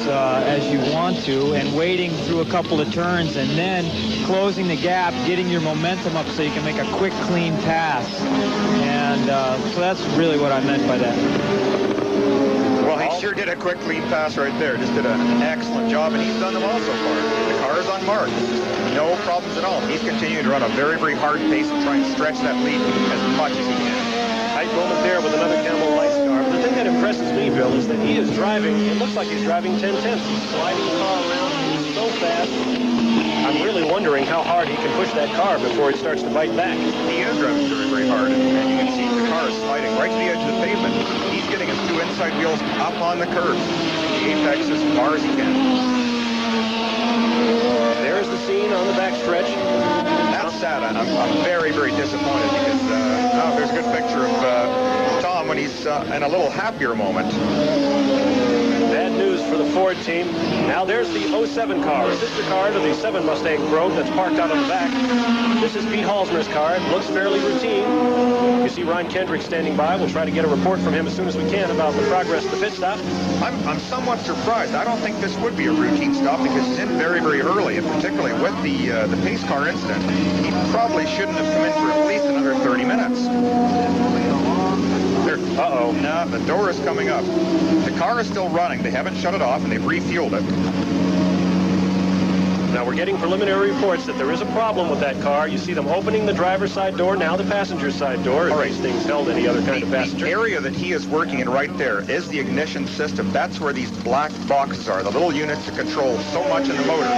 S6: as you want to, and waiting through a couple of turns and then closing the gap, getting your momentum up so you can make a quick, clean pass. And so that's really what I meant by that.
S2: Well, he sure did a quick, clean pass right there. Just did an excellent job, and he's done them all so far. The car is on mark. No problems at all. He's continuing to run a very, very hard pace and try and stretch that lead as much as he can.
S1: Tight moment there with another Camel Lights car. But the thing that impresses me, Bill, is that he is driving, it looks like he's driving 10/10. He's sliding the car around so fast. I'm really wondering how hard he can push that car before it starts to bite back.
S2: He is driving very, very hard, and you can see the car is sliding right to the edge of the pavement. He's getting his two inside wheels up on the curb, the apex as far as he can.
S1: There's the scene on the backstretch.
S2: That's sad. I'm very, very disappointed because there's a good picture of Tom when he's in a little happier moment.
S1: Bad news for the Ford team. Now there's the 07 car, a sister car to the 7 Mustang Probe that's parked out on the back. This is Pete Halsmer's car. It looks fairly routine. You see Ron Kendrick standing by. We'll try to get a report from him as soon as we can about the progress of the pit stop.
S2: I'm somewhat surprised. I don't think this would be a routine stop because he's in very, very early, and particularly with the pace car incident, he probably shouldn't have come in for at least another 30 minutes. Uh-oh. No, the door is coming up. The car is still running. They haven't shut it off, and they've refueled it.
S1: Now we're getting preliminary reports that there is a problem with that car. You see them opening the driver's side door, now the passenger side door. All right. These things held any other kind of passenger.
S2: The area that he is working in right there is the ignition system. That's where these black boxes are, the little units that control so much in the motor.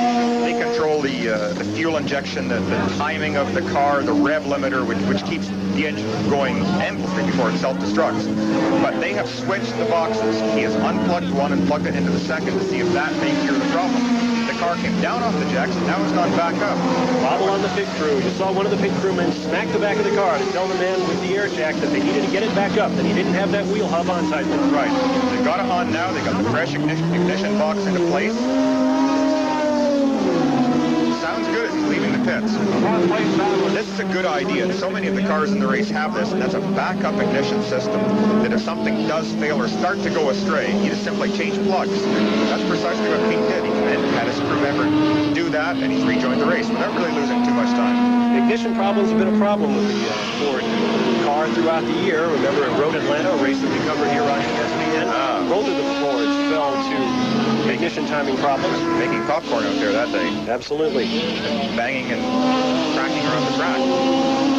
S2: They control the fuel injection, the timing of the car, the rev limiter, which keeps the engine going endlessly before it self-destructs. But they have switched the boxes. He has unplugged one and plugged it into the second to see if that may cure the problem. The car came down off the jacks and now it's gone back up.
S1: Bobble on the pit crew. You saw one of the pit crewmen smack the back of the car to tell the man with the air jack that they needed to get it back up, that he didn't have that wheel hub on tightly.
S2: Right. They've got it on now. They got the fresh ignition box into place. Sounds good as he's leaving the pits. This is a good idea. So many of the cars in the race have this, and that's a backup ignition system that if something does fail or start to go astray, you just simply change plugs. That's precisely what Pete did. He had his crew member do that, and he's rejoined the race without really losing too much time.
S1: Ignition problems have been a problem with the Ford car throughout the year. Remember in Road Atlanta, a race that we covered here on ESPN, both of the Fords fell to ignition timing problems.
S2: Making popcorn out there that day.
S1: Absolutely.
S2: Banging and cracking around the track.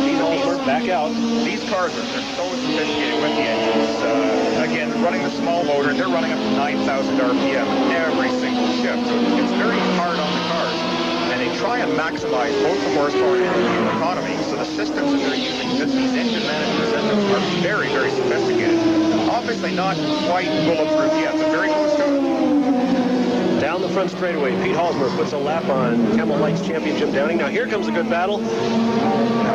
S1: Pete Halsmer back out.
S2: These cars are so sophisticated with the engines. Again, running the small motor, they're running up to 9,000 RPM every single shift. So it's very hard on the cars. And they try and maximize both the horsepower and the fuel economy. So the systems that they're using, these engine management systems, are very, very sophisticated. Obviously not quite bulletproof yet, but very close to it.
S1: Down the front straightaway, Pete Halsmer puts a lap on Camel Lights champion Jim Downing. Now here comes a good battle.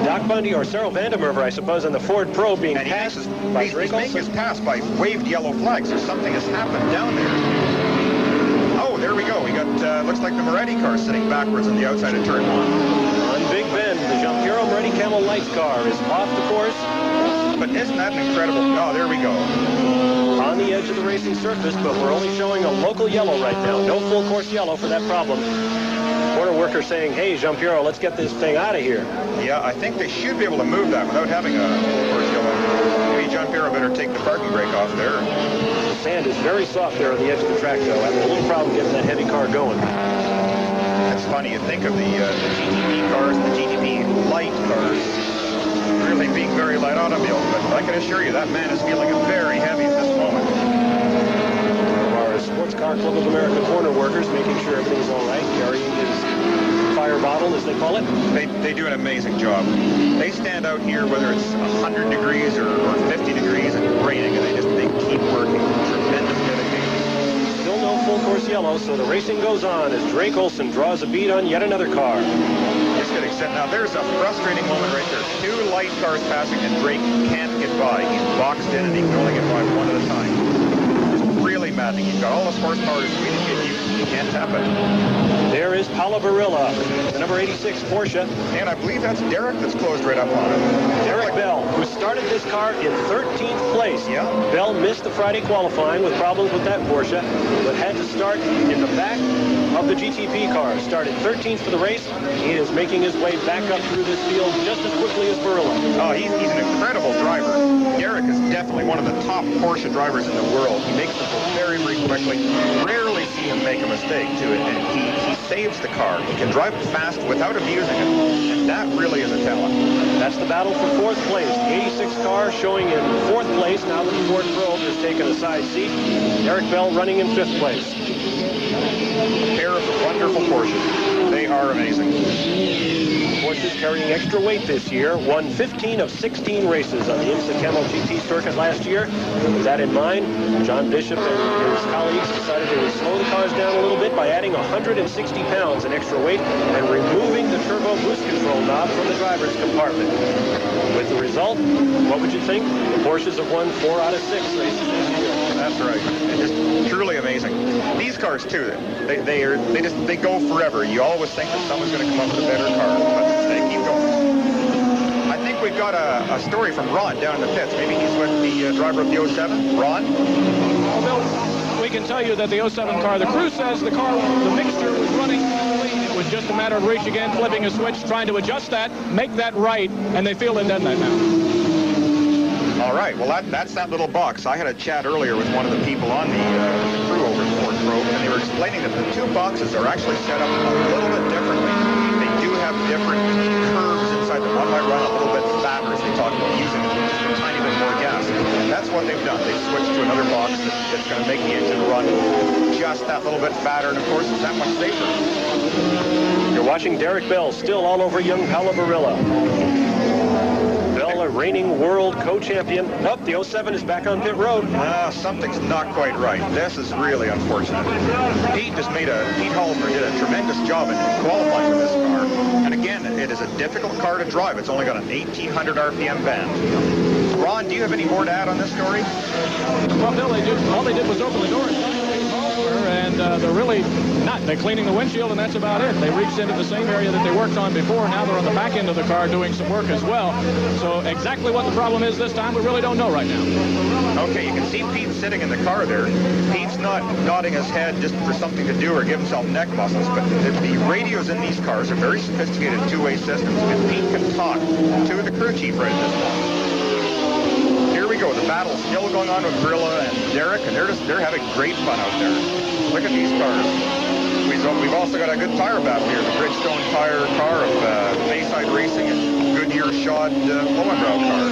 S1: Doc Bundy or Cyril Vandermerver, I suppose, on the Ford Pro being passed by
S2: he's making his pass by waved yellow flags. So something has happened down there. Oh, there we go. We got, looks like the Moretti car sitting backwards on the outside of turn 1.
S1: On Big Bend, the Jean-Pierre Moretti Camel Lights car is off the course.
S2: But isn't that an incredible... Oh, there we go.
S1: On the edge of the racing surface, but we're only showing a local yellow right now. No full course yellow for that problem. Corner worker saying, hey, Jean-Pierre, let's get this thing out of here.
S2: Yeah, I think they should be able to move that without having a full course yellow. Maybe Jean-Pierre better take the parking brake off there.
S1: The sand is very soft there on the edge of the track, though. Having a little problem getting that heavy car going.
S2: It's funny, you think of the GTP cars, the GTP light cars, really being very light automobiles, but I can assure you that man is feeling very heavy at this moment.
S1: Our Sports Car Club of America corner workers making sure everything's all right, carrying his fire bottle, as they call it.
S2: They do an amazing job. They stand out here, whether it's 100 degrees or 50 degrees and raining, and they keep working. Tremendous dedication.
S1: Still no full course yellow, so the racing goes on as Drake Olson draws a bead on yet another car.
S2: Just getting set. Now there's a frustrating moment right there. 2 light cars passing and Drake can't get by. He's boxed in and he can only get by one at a time. It's really maddening. You've got all this horsepower to squeeze to get you Can't tap it.
S1: There is Paolo Barilla, the number 86 Porsche.
S2: And I believe that's Derek that's closed right up on it.
S1: Derek Bell, who started this car in 13th place.
S2: Yeah.
S1: Bell missed the Friday qualifying with problems with that Porsche, but had to start in the back of the GTP car. Started 13th for the race. He is making his way back up through this field just as quickly as Barilla.
S2: Oh, he's an incredible driver. Derek is definitely one of the top Porsche drivers in the world. He makes them go very, very quickly. Rarely see him make a mistake, too. And he saves the car. He can drive it fast without abusing it. And that really is a talent.
S1: That's the battle for 4th place. The 86 car showing in 4th place now that the Ford Probe has taken a side seat. Derek Bell running in 5th place.
S2: A pair of wonderful Porsches. They are amazing.
S1: Porsches carrying extra weight this year. Won 15 of 16 races on the IMSA Camel GT circuit last year. With that in mind, John Bishop and his colleagues decided they would slow the cars down a little bit by adding 160 pounds in extra weight and removing the turbo boost control knob from the driver's compartment. With the result, what would you think? The Porsches have won 4 out of 6 races this year.
S2: That's right. And just truly amazing. These cars too, they go forever. You always think that someone's going to come up with a better car, but they keep going. I think we've got a story from Ron down in the pits. Maybe he's with the driver of the 07. Ron?
S3: Well, we can tell you that the 07 car, the crew says the mixture was running clean. It was just a matter of reaching in, flipping a switch, trying to adjust that, make that right, and they feel they've done that now.
S2: All right, well, that's that little box. I had a chat earlier with one of the people on the crew over at Ford Probe, and they were explaining that the 2 boxes are actually set up a little bit differently. They do have different curves inside. The one might run a little bit fatter as they talk about using just a tiny bit more gas. And that's what they've done. They've switched to another box that's going to make the engine run just that little bit fatter, and of course, it's that much safer.
S1: You're watching Derek Bell, still all over young Paolo Barilla. Bell, a reigning world co-champion. Oh, the 07 is back on pit road.
S2: Something's not quite right. This is really unfortunate. Pete Halsmer did a tremendous job in qualifying with this car. And again, it is a difficult car to drive. It's only got an 1,800 RPM band. Ron, do you have any more to add on this story?
S3: Well, Bill, all they did was open the door and they're really not. They're cleaning the windshield, and that's about it. They reached into the same area that they worked on before. Now they're on the back end of the car doing some work as well. So exactly what the problem is this time, we really don't know right now.
S2: Okay, you can see Pete sitting in the car there. Pete's not nodding his head just for something to do or give himself neck muscles, but the radios in these cars are very sophisticated two-way systems, and Pete can talk to the crew chief right at this point. Here we go. The battle's still going on with Barilla and Derek, and they're having great fun out there. Look at these cars. We've also got a good tire battle here. The Bridgestone tire car of Bayside Racing and Goodyear Shod Lowenbrow car.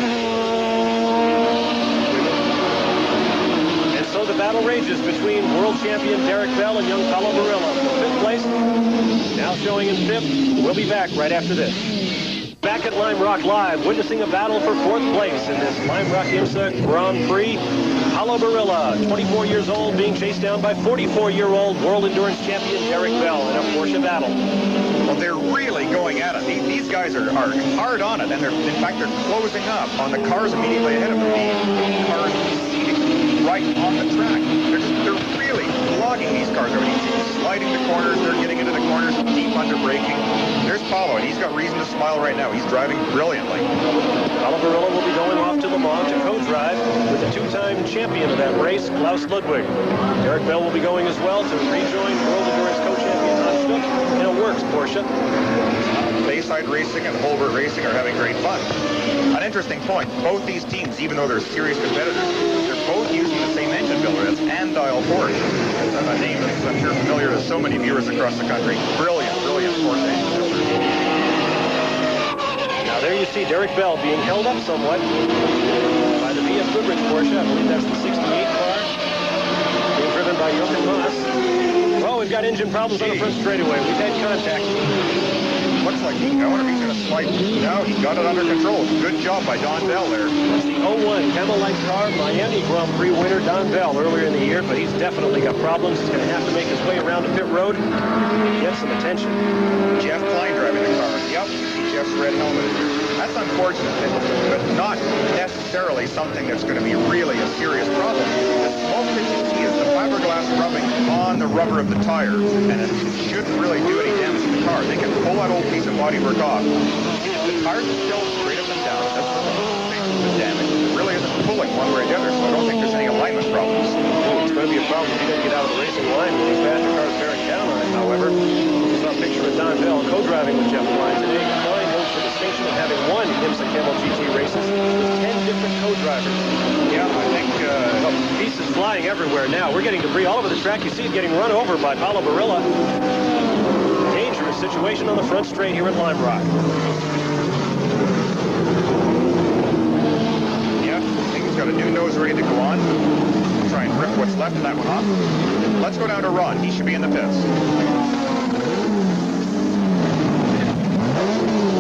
S1: And so the battle rages between world champion Derek Bell and young Paolo Barilla. 5th place, now showing in 5th. We'll be back right after this. Back at Lime Rock Live, witnessing a battle for 4th place in this Lime Rock IMSA Grand Prix. Paolo Barilla, 24 years old, being chased down by 44-year-old world endurance champion Derek Bell in a Porsche battle.
S2: Well, they're really going at it. These guys are hard on it, and in fact, they're closing up on the cars immediately ahead of them. The cars right on the track. They're really clogging these cars already. Sliding the corners, they're getting into the corners, deep under braking. There's Paolo, and he's got reason to smile right now. He's driving brilliantly.
S1: Paolo Barilla will be going off to Le Mans to co-drive with the 2-time champion of that race, Klaus Ludwig. Derek Bell will be going as well to rejoin World Endurance co-champion Hans Stuck in a Works Porsche.
S2: Bayside Racing and Holbert Racing are having great fun. An interesting point, both these teams, even though they're serious competitors, they're both using the same engine builder. That's Andile Porsche. It's a name that's, I'm sure, familiar to so many viewers across the country. Brilliant Porsche engine builder.
S1: Now there you see Derek Bell being held up somewhat by the VF Goodrich Porsche. I believe that's the 68 car being driven by Jochen Maas. Oh, we've got engine problems on the front straightaway. We've had contact.
S2: Looks like I wonder if he's going to slide. No, he got it under control. Good job by Don Bell there.
S1: That's the 01 Camel Light car, Miami Grand Prix winner Don Bell earlier in the year, but he's definitely got problems. He's going to have to make his way around to pit road and get some attention.
S2: Jeff Klein driving the car. Yep, you see Jeff's red helmet. That's unfortunate, but not necessarily something that's going to be really a serious problem. The smoke that you see is the fiberglass rubbing on the rubber of the tire, and it shouldn't really do any damage to the car. They can pull that old piece of bodywork off. The tires are still straight up and down. That's the damage. It really isn't pulling one way or the other, so I don't think there's any alignment problems.
S1: It's going to be a problem if he doesn't get out of the racing line with these faster cars bearing down on it, however. We saw a picture of Don Bell co-driving with Jeff Klein today. Klein holds the distinction of having won IMSA Camel GT races with 10 different co-drivers.
S2: Yeah, I think
S1: pieces flying everywhere now. We're getting debris all over the track. You see it getting run over by Paulo Barilla. Dangerous situation on the front straight here at Lime Rock.
S2: Yeah, I think he's got a new nose ready to go on. Try and rip what's left of that one off. Let's go down to Ron. He should be in the pits.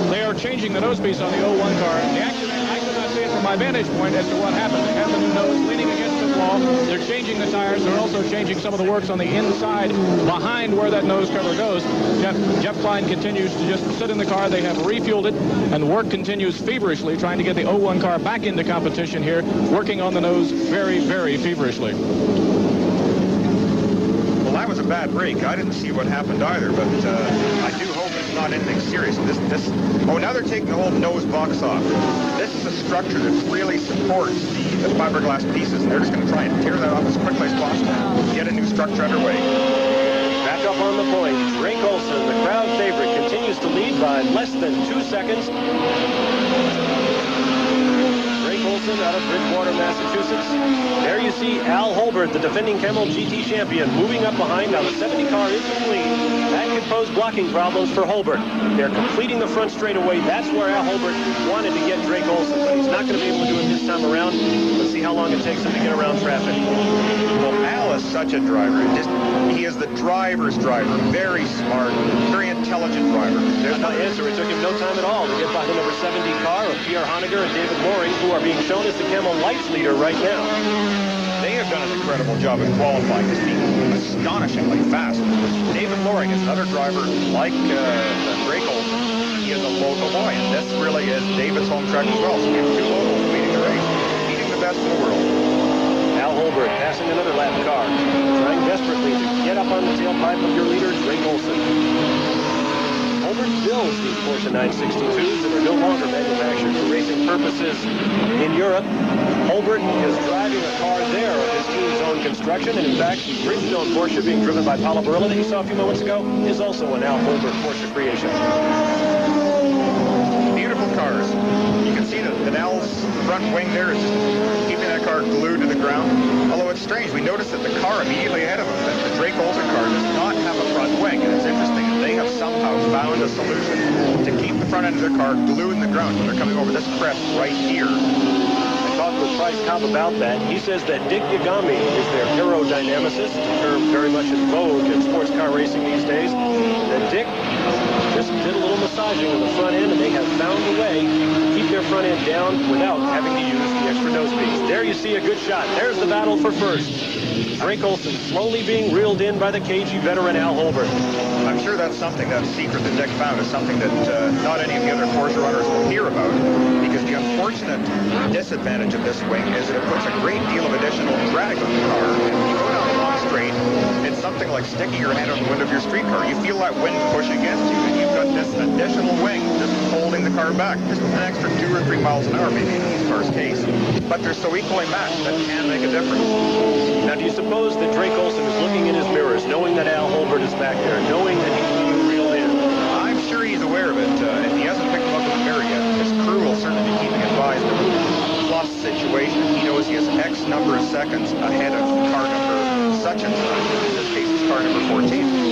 S3: They are changing the nose piece on the 01 car. The accident, I could not see it from my vantage point as to what happened. They have the new nose leaning against the wall. They're changing the tires. They're also changing some of the works on the inside behind where that nose cover goes. Jeff Klein continues to just sit in the car. They have refueled it, and the work continues feverishly, trying to get the 01 car back into competition here, working on the nose very, very feverishly.
S2: Well, that was a bad break. I didn't see what happened either, but I do hope it's not anything serious. Oh, now they're taking the whole nose box off. This is a structure that really supports the fiberglass pieces, and they're just going to try and tear that off as quickly as possible. Get a new structure underway.
S1: Back up on the point, Drake Olson, the crowd favorite, continues to lead by less than 2 seconds. Olson out of Bridgewater, Massachusetts. There you see Al Holbert, the defending Camel GT champion, moving up behind. Now the 70 car is clean. That could pose blocking problems for Holbert. They're completing the front straightaway. That's where Al Holbert wanted to get Drake Olson, but he's not going to be able to do it this time around. Let's see how long it takes him to get around traffic.
S2: Well, Al is such a driver. He is the driver's driver. Very smart, very intelligent driver.
S1: There's no answer. It took him no time at all to get by the number 70 car of Pierre Honegger and David Loring, who are being shown as the Camel Lights leader right now.
S2: They have done an incredible job in qualifying, just being astonishingly fast. David Loring is another driver like Drake Olson. He is a local boy, and this really is David's home track as well. So we have two locals leading the race, beating the best in the world.
S1: Al Holbert passing another lap car, trying desperately to get up on the tailpipe of your leader, Drake Olson. Holbert builds these Porsche 962s that are no longer manufactured for racing purposes in Europe. Holbert is driving a car there of his team's own construction, and in fact, the Bridgestone Porsche being driven by Paulo Barilla that you saw a few moments ago is also an Al Holbert Porsche creation.
S2: Beautiful cars. You can see that Al's front wing there is just keeping that car glued to the ground. Although it's strange, we noticed that the car immediately ahead of him, the Drake Olson car, does not have a front wing, and it's interesting. They have somehow found a solution to keep the front end of their car glued in the ground when they're coming over this crest right here.
S1: I talked with Price Cobb about that. He says that Dick Yagami is their aerodynamicist, a term very much in vogue in sports car racing these days. And Dick just did a little massaging of the front end, and they have found a way to keep their front end down without having to use the extra nose piece. There you see a good shot. There's the battle for first. Drake Olson slowly being reeled in by the cagey veteran Al Holbert.
S2: I'm sure that's something, that secret that Dick found is something that not any of the other Porsche runners will hear about, because the unfortunate disadvantage of this wing is that it puts a great deal of additional drag on the car. And when you go down the long straight, it's something like sticking your hand on the window of your street car. You feel that wind push against you, and you've got this additional wing just holding the car back, just an extra 2 or 3 miles an hour maybe in these cars' case. But they're so equally matched that can make a difference.
S1: Now, do you suppose that Drake Olson is looking in his mirrors, knowing that Al Holbert is back there, knowing that he's being reeled in?
S2: I'm sure he's aware of it. If he hasn't picked him up in the mirror yet, his crew will certainly be keeping advised of the plus situation. He knows he has X number of seconds ahead of car number such and such. In this case, it's car number 14.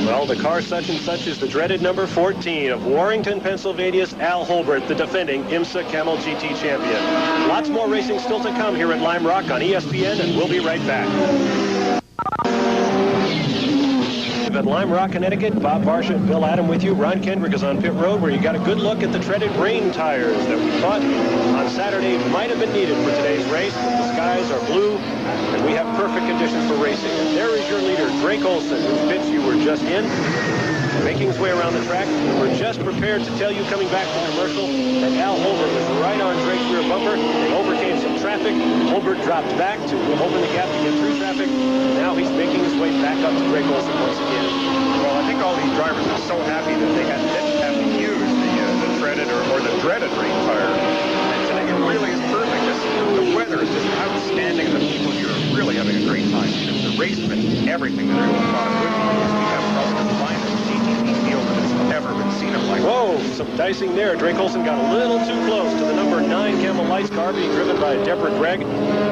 S1: Well, the car such and such is the dreaded number 14 of Warrington, Pennsylvania's Al Holbert, the defending IMSA Camel GT champion. Lots more racing still to come here at Lime Rock on ESPN, and we'll be right back. At Lime Rock, Connecticut, Bob Barsha and Bill Adam with you. Ron Kendrick is on pit road, where you got a good look at the treaded rain tires that we thought on Saturday might have been needed for today's race. But the skies are blue, and we have perfect conditions for racing. And there is your leader, Drake Olson, whose pits you were just in, making his way around the track. We're just prepared to tell you, coming back from commercial, that Al Holbert was right on Drake's rear bumper. They overcame some traffic. Holbert dropped back to open the gap to get through traffic. Now he's making his way back up to Greg Olson once again.
S2: Well, I think all these drivers are so happy that they didn't have to use the treaded or the dreaded rain tire. And today it really is perfect. The weather is just outstanding, and the people here are really having a great time. The race has been everything that everyone thought it would be. We have probably the finest GTP field that has ever been seen in my life.
S1: Whoa, some dicing there. Drake Olson got a little too close to the number 9 Camel Lights car being driven by Deborah Gregg,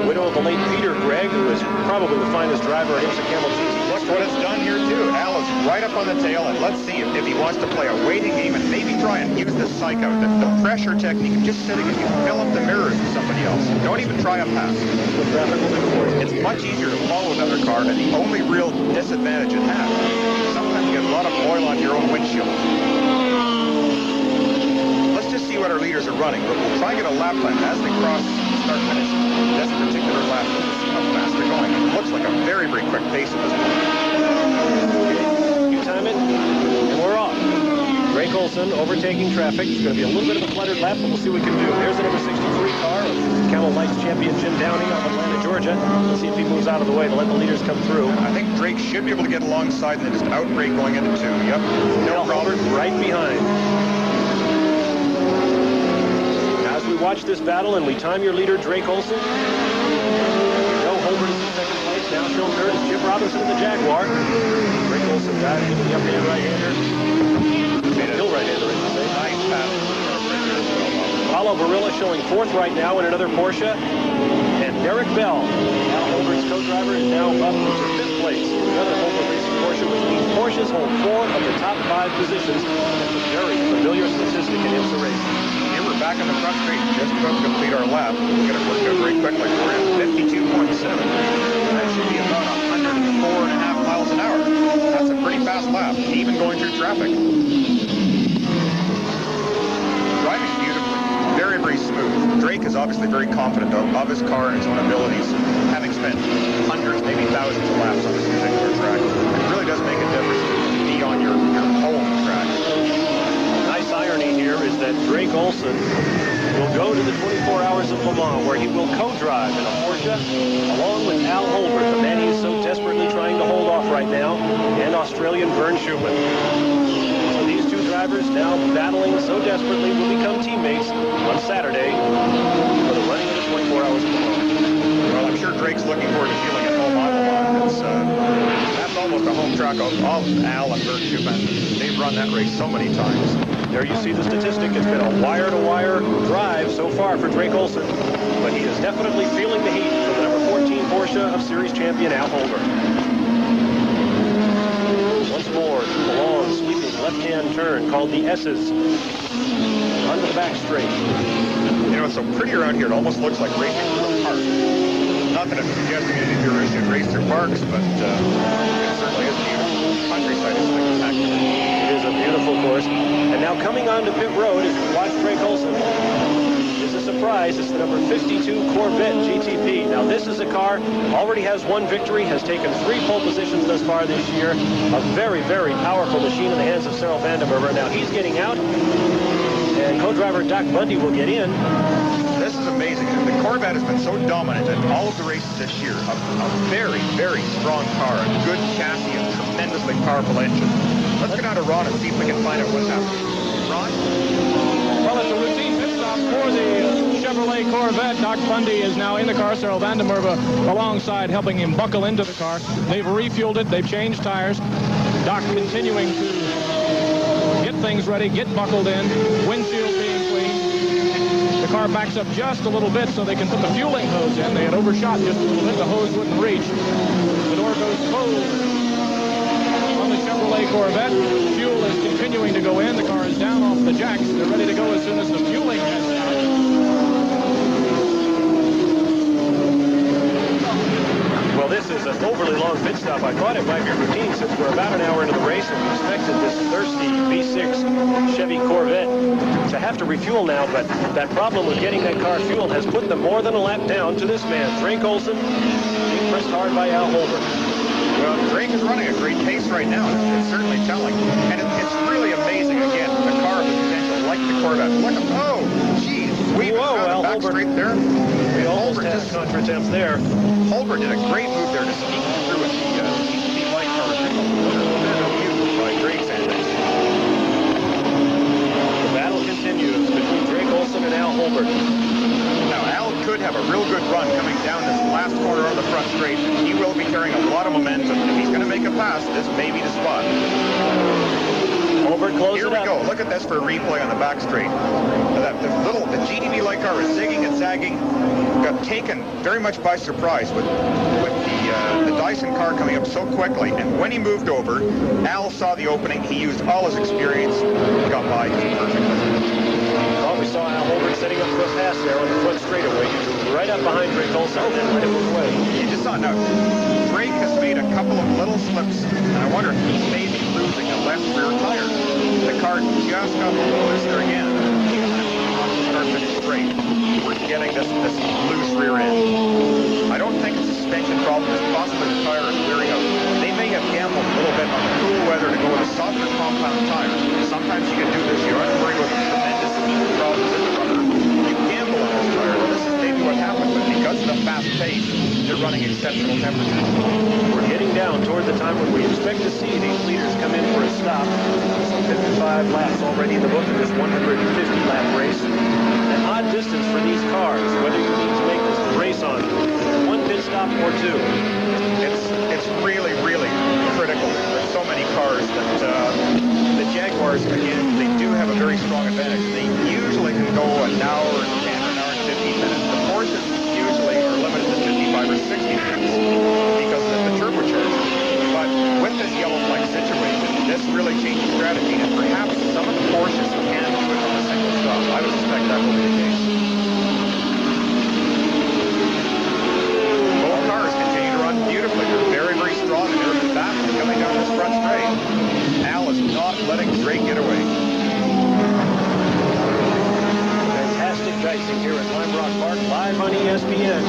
S1: widow of the late Peter Gregg, who is probably the finest driver at IMSA Camel GTP.
S2: Look what it's done here, too. Al is right up on the tail, and let's see if he wants to play a waiting game and maybe try and use the psych out, the pressure technique of just sitting and you fill up the mirrors with somebody else. Don't even try a pass. It's much easier to follow another car, and the only real disadvantage it has, sometimes you get a lot of oil on your own windshield. Let's just see what our leaders are running. We'll try and get a lap time as they cross start finish this particular lap. Let's see how fast they're going. It looks like a very, very quick pace at this point.
S1: You time it, and we're off. Drake Olson overtaking traffic. It's going to be a little bit of a cluttered lap, but we'll see what we can do. Here's the number 63 car of Camel Lights champion Jim Downey of Atlanta, Georgia. Let's see if he moves out of the way to let the leaders come through.
S2: I think Drake should be able to get alongside and then just outbrake going into 2. Yep.
S1: No problem. Right behind. As we watch this battle and we time your leader, Drake Olson, Holbert is in second place. Now shown third is Chip Robinson in the Jaguar. Drake Olson got into the updated right-hander. Hill right-hander, I should say.
S2: Nice pass.
S1: Paulo Barilla showing fourth right now in another Porsche. And Derek Bell, now Holbert's co-driver, is now up to fifth place in another Holbert Racing Porsche, which means Porsches hold 4 of the top 5 positions. That's a very familiar statistic in IMSA racing.
S2: Here we're back on the front straight, just about to complete our lap. We're going to work out very quickly. We're at 52.7. That should be about 104.5 miles an hour. That's a pretty fast lap, even going through traffic. Driving beautifully, very, very smooth. Drake is obviously very confident of his car and his own abilities, having spent hundreds, maybe thousands of laps on this particular track. It really does make a difference to be on your home track.
S1: Nice irony here is that Drake Olson will go to the 24 Hours of Le Mans, where he will co-drive in a Porsche along with Al Holbert, the man he is so desperately trying to hold off right now, and Australian Vern Schumann. So these two drivers now battling so desperately will become teammates on Saturday for the running of the 24 Hours of Le Mans.
S2: Well, I'm sure Drake's looking forward to feeling at home on Le Mans. That's almost a home track of Al and Vern Schumann. They've run that race so many times.
S1: There you see the statistic. It's been a wire-to-wire drive so far for Drake Olson, but he is definitely feeling the heat from the number 14 Porsche of series champion Al Holbert. Once more, a long, sweeping left-hand turn called the S's. Onto the back straight.
S2: You know, it's so pretty around here, it almost looks like racing through a park. Not that I'm suggesting any of you should race through parks, but it certainly is beautiful. Countryside is spectacular.
S1: It is a beautiful course. And now coming onto pit road as we watch Drake Olson is a surprise. It's the number 52 Corvette GTP. Now this is a car, already has 1 victory, has taken 3 pole positions thus far this year. A very, very powerful machine in the hands of Cyril Vandenberger. Now he's getting out, and co-driver Doc Bundy will get in.
S2: This is amazing. The Corvette has been so dominant in all of the races this year. A very, very strong car, a good chassis, and tremendously powerful engine. Let's get out of Ron and see if we can find out what's happening. Ron?
S3: Well, it's a routine pit stop for the Chevrolet Corvette. Doc Bundy is now in the car. Cyril Vandenberger alongside, helping him buckle into the car. They've refueled it. They've changed tires. Doc continuing to get things ready, get buckled in, windshield being cleaned. The car backs up just a little bit so they can put the fueling hose in. They had overshot just a little bit. The hose wouldn't reach. The door goes closed on the Chevrolet Corvette. Fuel is continuing to go in. The car is down off the jacks. They're ready to go as soon as the fueling has stopped.
S1: Well, this is an overly long pit stop. I thought it might be routine since we're about an hour into the race and we expected this thirsty V6 Chevy Corvette to have to refuel now, but that problem with getting that car fueled has put them more than a lap down to this man, Drake Olson, being pressed hard by Al Holbert.
S2: Well, Drake is running a great pace right now, and it's certainly telling. And it's really amazing, again, the car has potential like the Corvette. Look at, oh, geez.
S1: Whoa, Al
S2: back
S1: Holbert.
S2: straight there.
S1: He almost contra attempts there.
S2: Holbert did a great move there to sneak through with the GTP light car. By great sandwich.
S1: The battle continues between Drake Olson and Al Holbert.
S2: Now, Al could have a real good run coming down this last corner on the front straight. He will be carrying a lot of momentum. If he's going to make a pass, this may be the spot.
S1: Holbert closes
S2: Here we go. Look at this for a replay on the back straight. The GTP light car is zigging and zagging. Got taken very much by surprise with the Dyson car coming up so quickly. And when he moved over, Al saw the opening. He used all his experience, got by just perfectly.
S1: We saw Al Holbert setting up for a pass there on the front straightaway. He drew right up behind Drake Olson and then let him move away.
S2: You just saw now. Drake has made a couple of little slips, and I wonder if he may be losing a left rear tire. The car just got a little loose there again. Start finish straight. We're getting this loose rear end. I don't think it's a suspension problem. It's possibly the tire is wearing out. They may have gambled a little bit on the cool weather to go with a softer compound tire. Sometimes you can do this. You don't have to worry about the tremendous heat problems in the rubber. You gamble on this tire. Well, this is maybe what happened, but because of the fast pace, they're running exceptional temperatures.
S1: We're getting down toward the time when we expect to see these leaders come in for a stop. Some 55 laps already in the book in this 150-lap race. An odd distance for these cars, whether you need to make this race on one pit stop or two.
S2: It's really, really critical. There's so many cars that the Jaguars, again, they do have a very strong advantage. They usually can go an hour and 10 or an hour and 15 minutes. The Porsches usually are limited to 55 or 60 minutes because of the turbocharger. But with this yellow flag situation, this really changes strategy, and perhaps some of the Porsches can do it on a single stop. I would suspect that will be the case. Both cars continue to run beautifully. They're very, very strong, and they're battling coming down this front straight. Al is not letting Drake get away.
S1: Fantastic dicing here at Lime Rock Park, live on ESPN.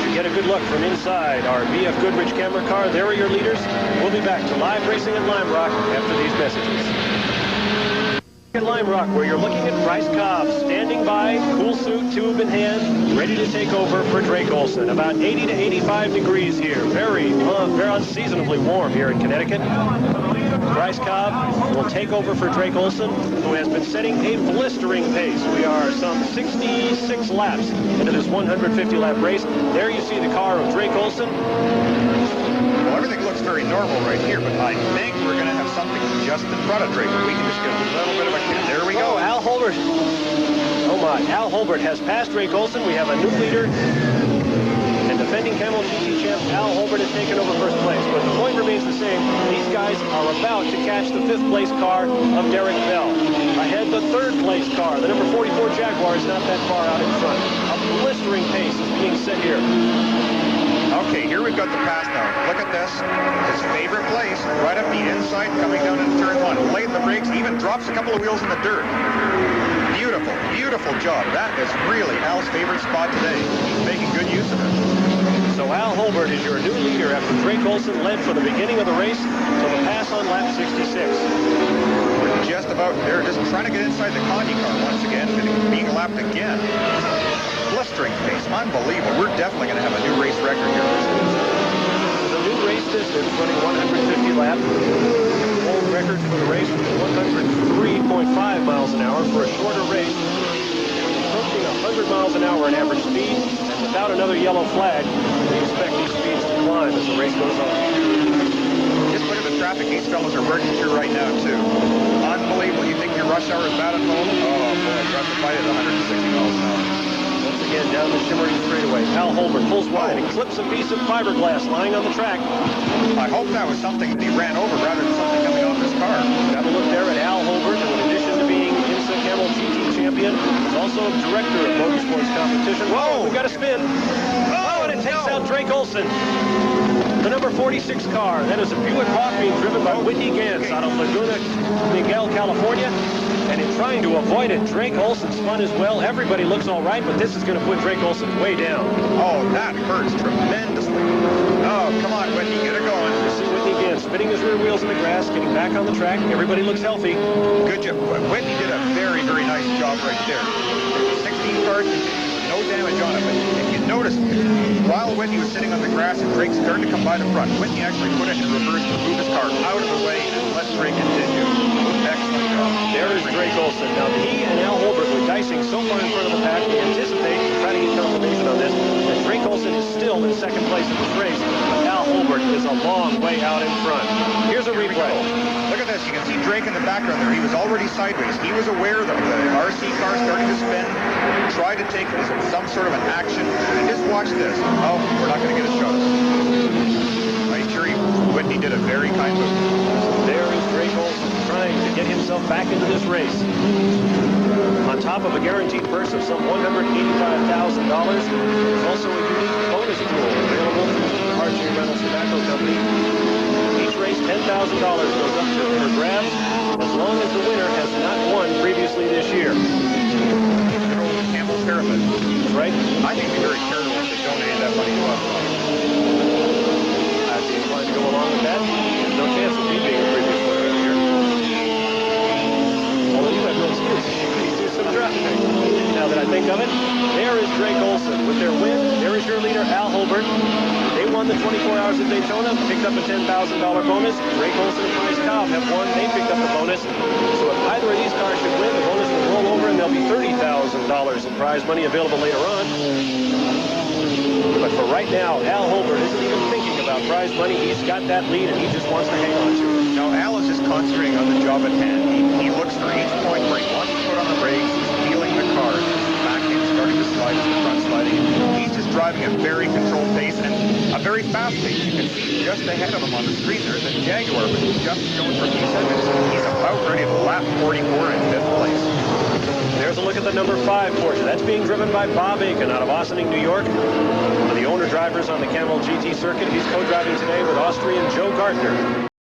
S1: To get a good look from inside our BF Goodrich camera car, there are your leaders. We'll be back to live racing at Lime Rock after these messages. At Lime Rock, where you're looking at Bryce Cobb standing by, cool suit, tube in hand, ready to take over for Drake Olson. About 80 to 85 degrees here. Very unseasonably warm here in Connecticut. Bryce Cobb will take over for Drake Olson, who has been setting a blistering pace. We are some 66 laps into this 150-lap race. There you see the car of Drake Olson.
S2: Well, everything looks very normal right here, but I think we're going to have something just in front of Drake. We can just get a little bit of a kick. There we go.
S1: Al Holbert. Oh my, Al Holbert has passed Drake Olson. We have a new leader. And defending Camel GT champ Al Holbert has taken over first place. But the point remains the same. These guys are about to catch the 5th place car of Derek Bell. Ahead, the 3rd place car. The number 44 Jaguar is not that far out in front. A blistering pace is being set here.
S2: Okay, here we've got the pass now. Look at this. His favorite place, right up the inside, coming down into turn 1. Late in the brakes, even drops a couple of wheels in the dirt. Beautiful, beautiful job. That is really Al's favorite spot today. He's making good use of it.
S1: So Al Holbert is your new leader after Drake Olson led for the beginning of the race to the pass on lap 66.
S2: We're just about there, just trying to get inside the Conti car once again, being lapped again. Blistering pace, unbelievable. We're definitely going to have a new race record here.
S1: The new race distance running 150 laps. Old record for the race was 103.5 miles an hour for a shorter race. Approaching 100 miles an hour at average speed, and without another yellow flag, we expect these speeds to climb as the race goes on.
S2: Just look at the traffic these fellas are working through right now, too. Unbelievable. You think your rush hour is bad at home? Oh, boy, you have to fight at 160 miles an hour.
S1: Once again, down the shimmering straightaway. Al Holbert pulls wide and clips a piece of fiberglass lying on the track.
S2: I hope that was something that he ran over rather than something coming off his car.
S1: Got a look there at Al Holbert, who in addition to being IMSA Camel GT champion, is also director of motorsports competition. Whoa, we've got a spin. Oh, and it takes out Drake Olson. The number 46 car. That is a Buick Hawk being driven by Whitney Gantz out of Laguna Miguel, California. And in trying to avoid it, Drake Olson spun as well. Everybody looks all right, but this is going to put Drake Olson way down.
S2: Oh, that hurts tremendously. Oh, come on, Whitney, get her going.
S1: You see Whitney Gantz spinning his rear wheels in the grass, getting back on the track. Everybody looks healthy.
S2: Good job. Whitney did a very, very nice job right there. car continues with no damage on it. But if you notice, while Whitney was sitting on the grass and Drake started to come by the front, Whitney actually put it in reverse to move his car out of the way and let Drake continue. Excellent job.
S1: There is Drake Olson. Now, he and Al Holbert were dicing so far in front of the pack, we anticipate, try to get confirmation on this, that Drake Olson is still in second place in this race, but Al Holbert is a long way out in front. Here's a replay.
S2: Look at this. You can see Drake in the background there. He was already sideways. He was aware that the RC car starting to spin, tried to take some sort of an action, and just watch this. Oh, we're not going to get a shot. I assure you, Whitney did a very kind move.
S1: There is Drake Olson trying to get himself back into this race. On top of a guaranteed purse of some $185,000, there's also a unique bonus pool available from Archie Reynolds Tobacco Company. Each race, $10,000 goes up for grabs as long as the winner has not won previously this year.
S2: Good old Camel pyramid.
S1: That's right.
S2: I think they're very careful if they donate that money to us.
S1: I'd be inclined to go along with that. There's no chance of me being a previous winner every year. Although you have no excuse. You do some driving. Now that I think of it, there is Drake Olson with their win. There is your leader, Al Holbert. They won the 24 Hours of Daytona, picked up a $10,000 bonus. Drake Olson and Price Cobb have won. They picked up the bonus. So if either of these cars should win, the bonus will roll over and there'll be $30,000 in prize money available later on. But for right now, Al Holbert isn't even thinking about prize money. He's got that lead and he just wants to hang on to it.
S2: No, Al is just concentrating on the job at hand. He looks for each point where he wants to put on the brakes. He's feeling the car. Back in, starting to slide, the front sliding. He's just driving a very controlled pace and a very fast pace. You can see just ahead of him on the screen there, the Jaguar was just going for a few seconds. He's about ready to lap 44 in 5th place.
S1: There's a look at the number 5 Porsche. That's being driven by Bob Aiken out of Ossining, New York. One of the owner drivers on the Camel GT circuit. He's co-driving today with Austrian Joe Gardner.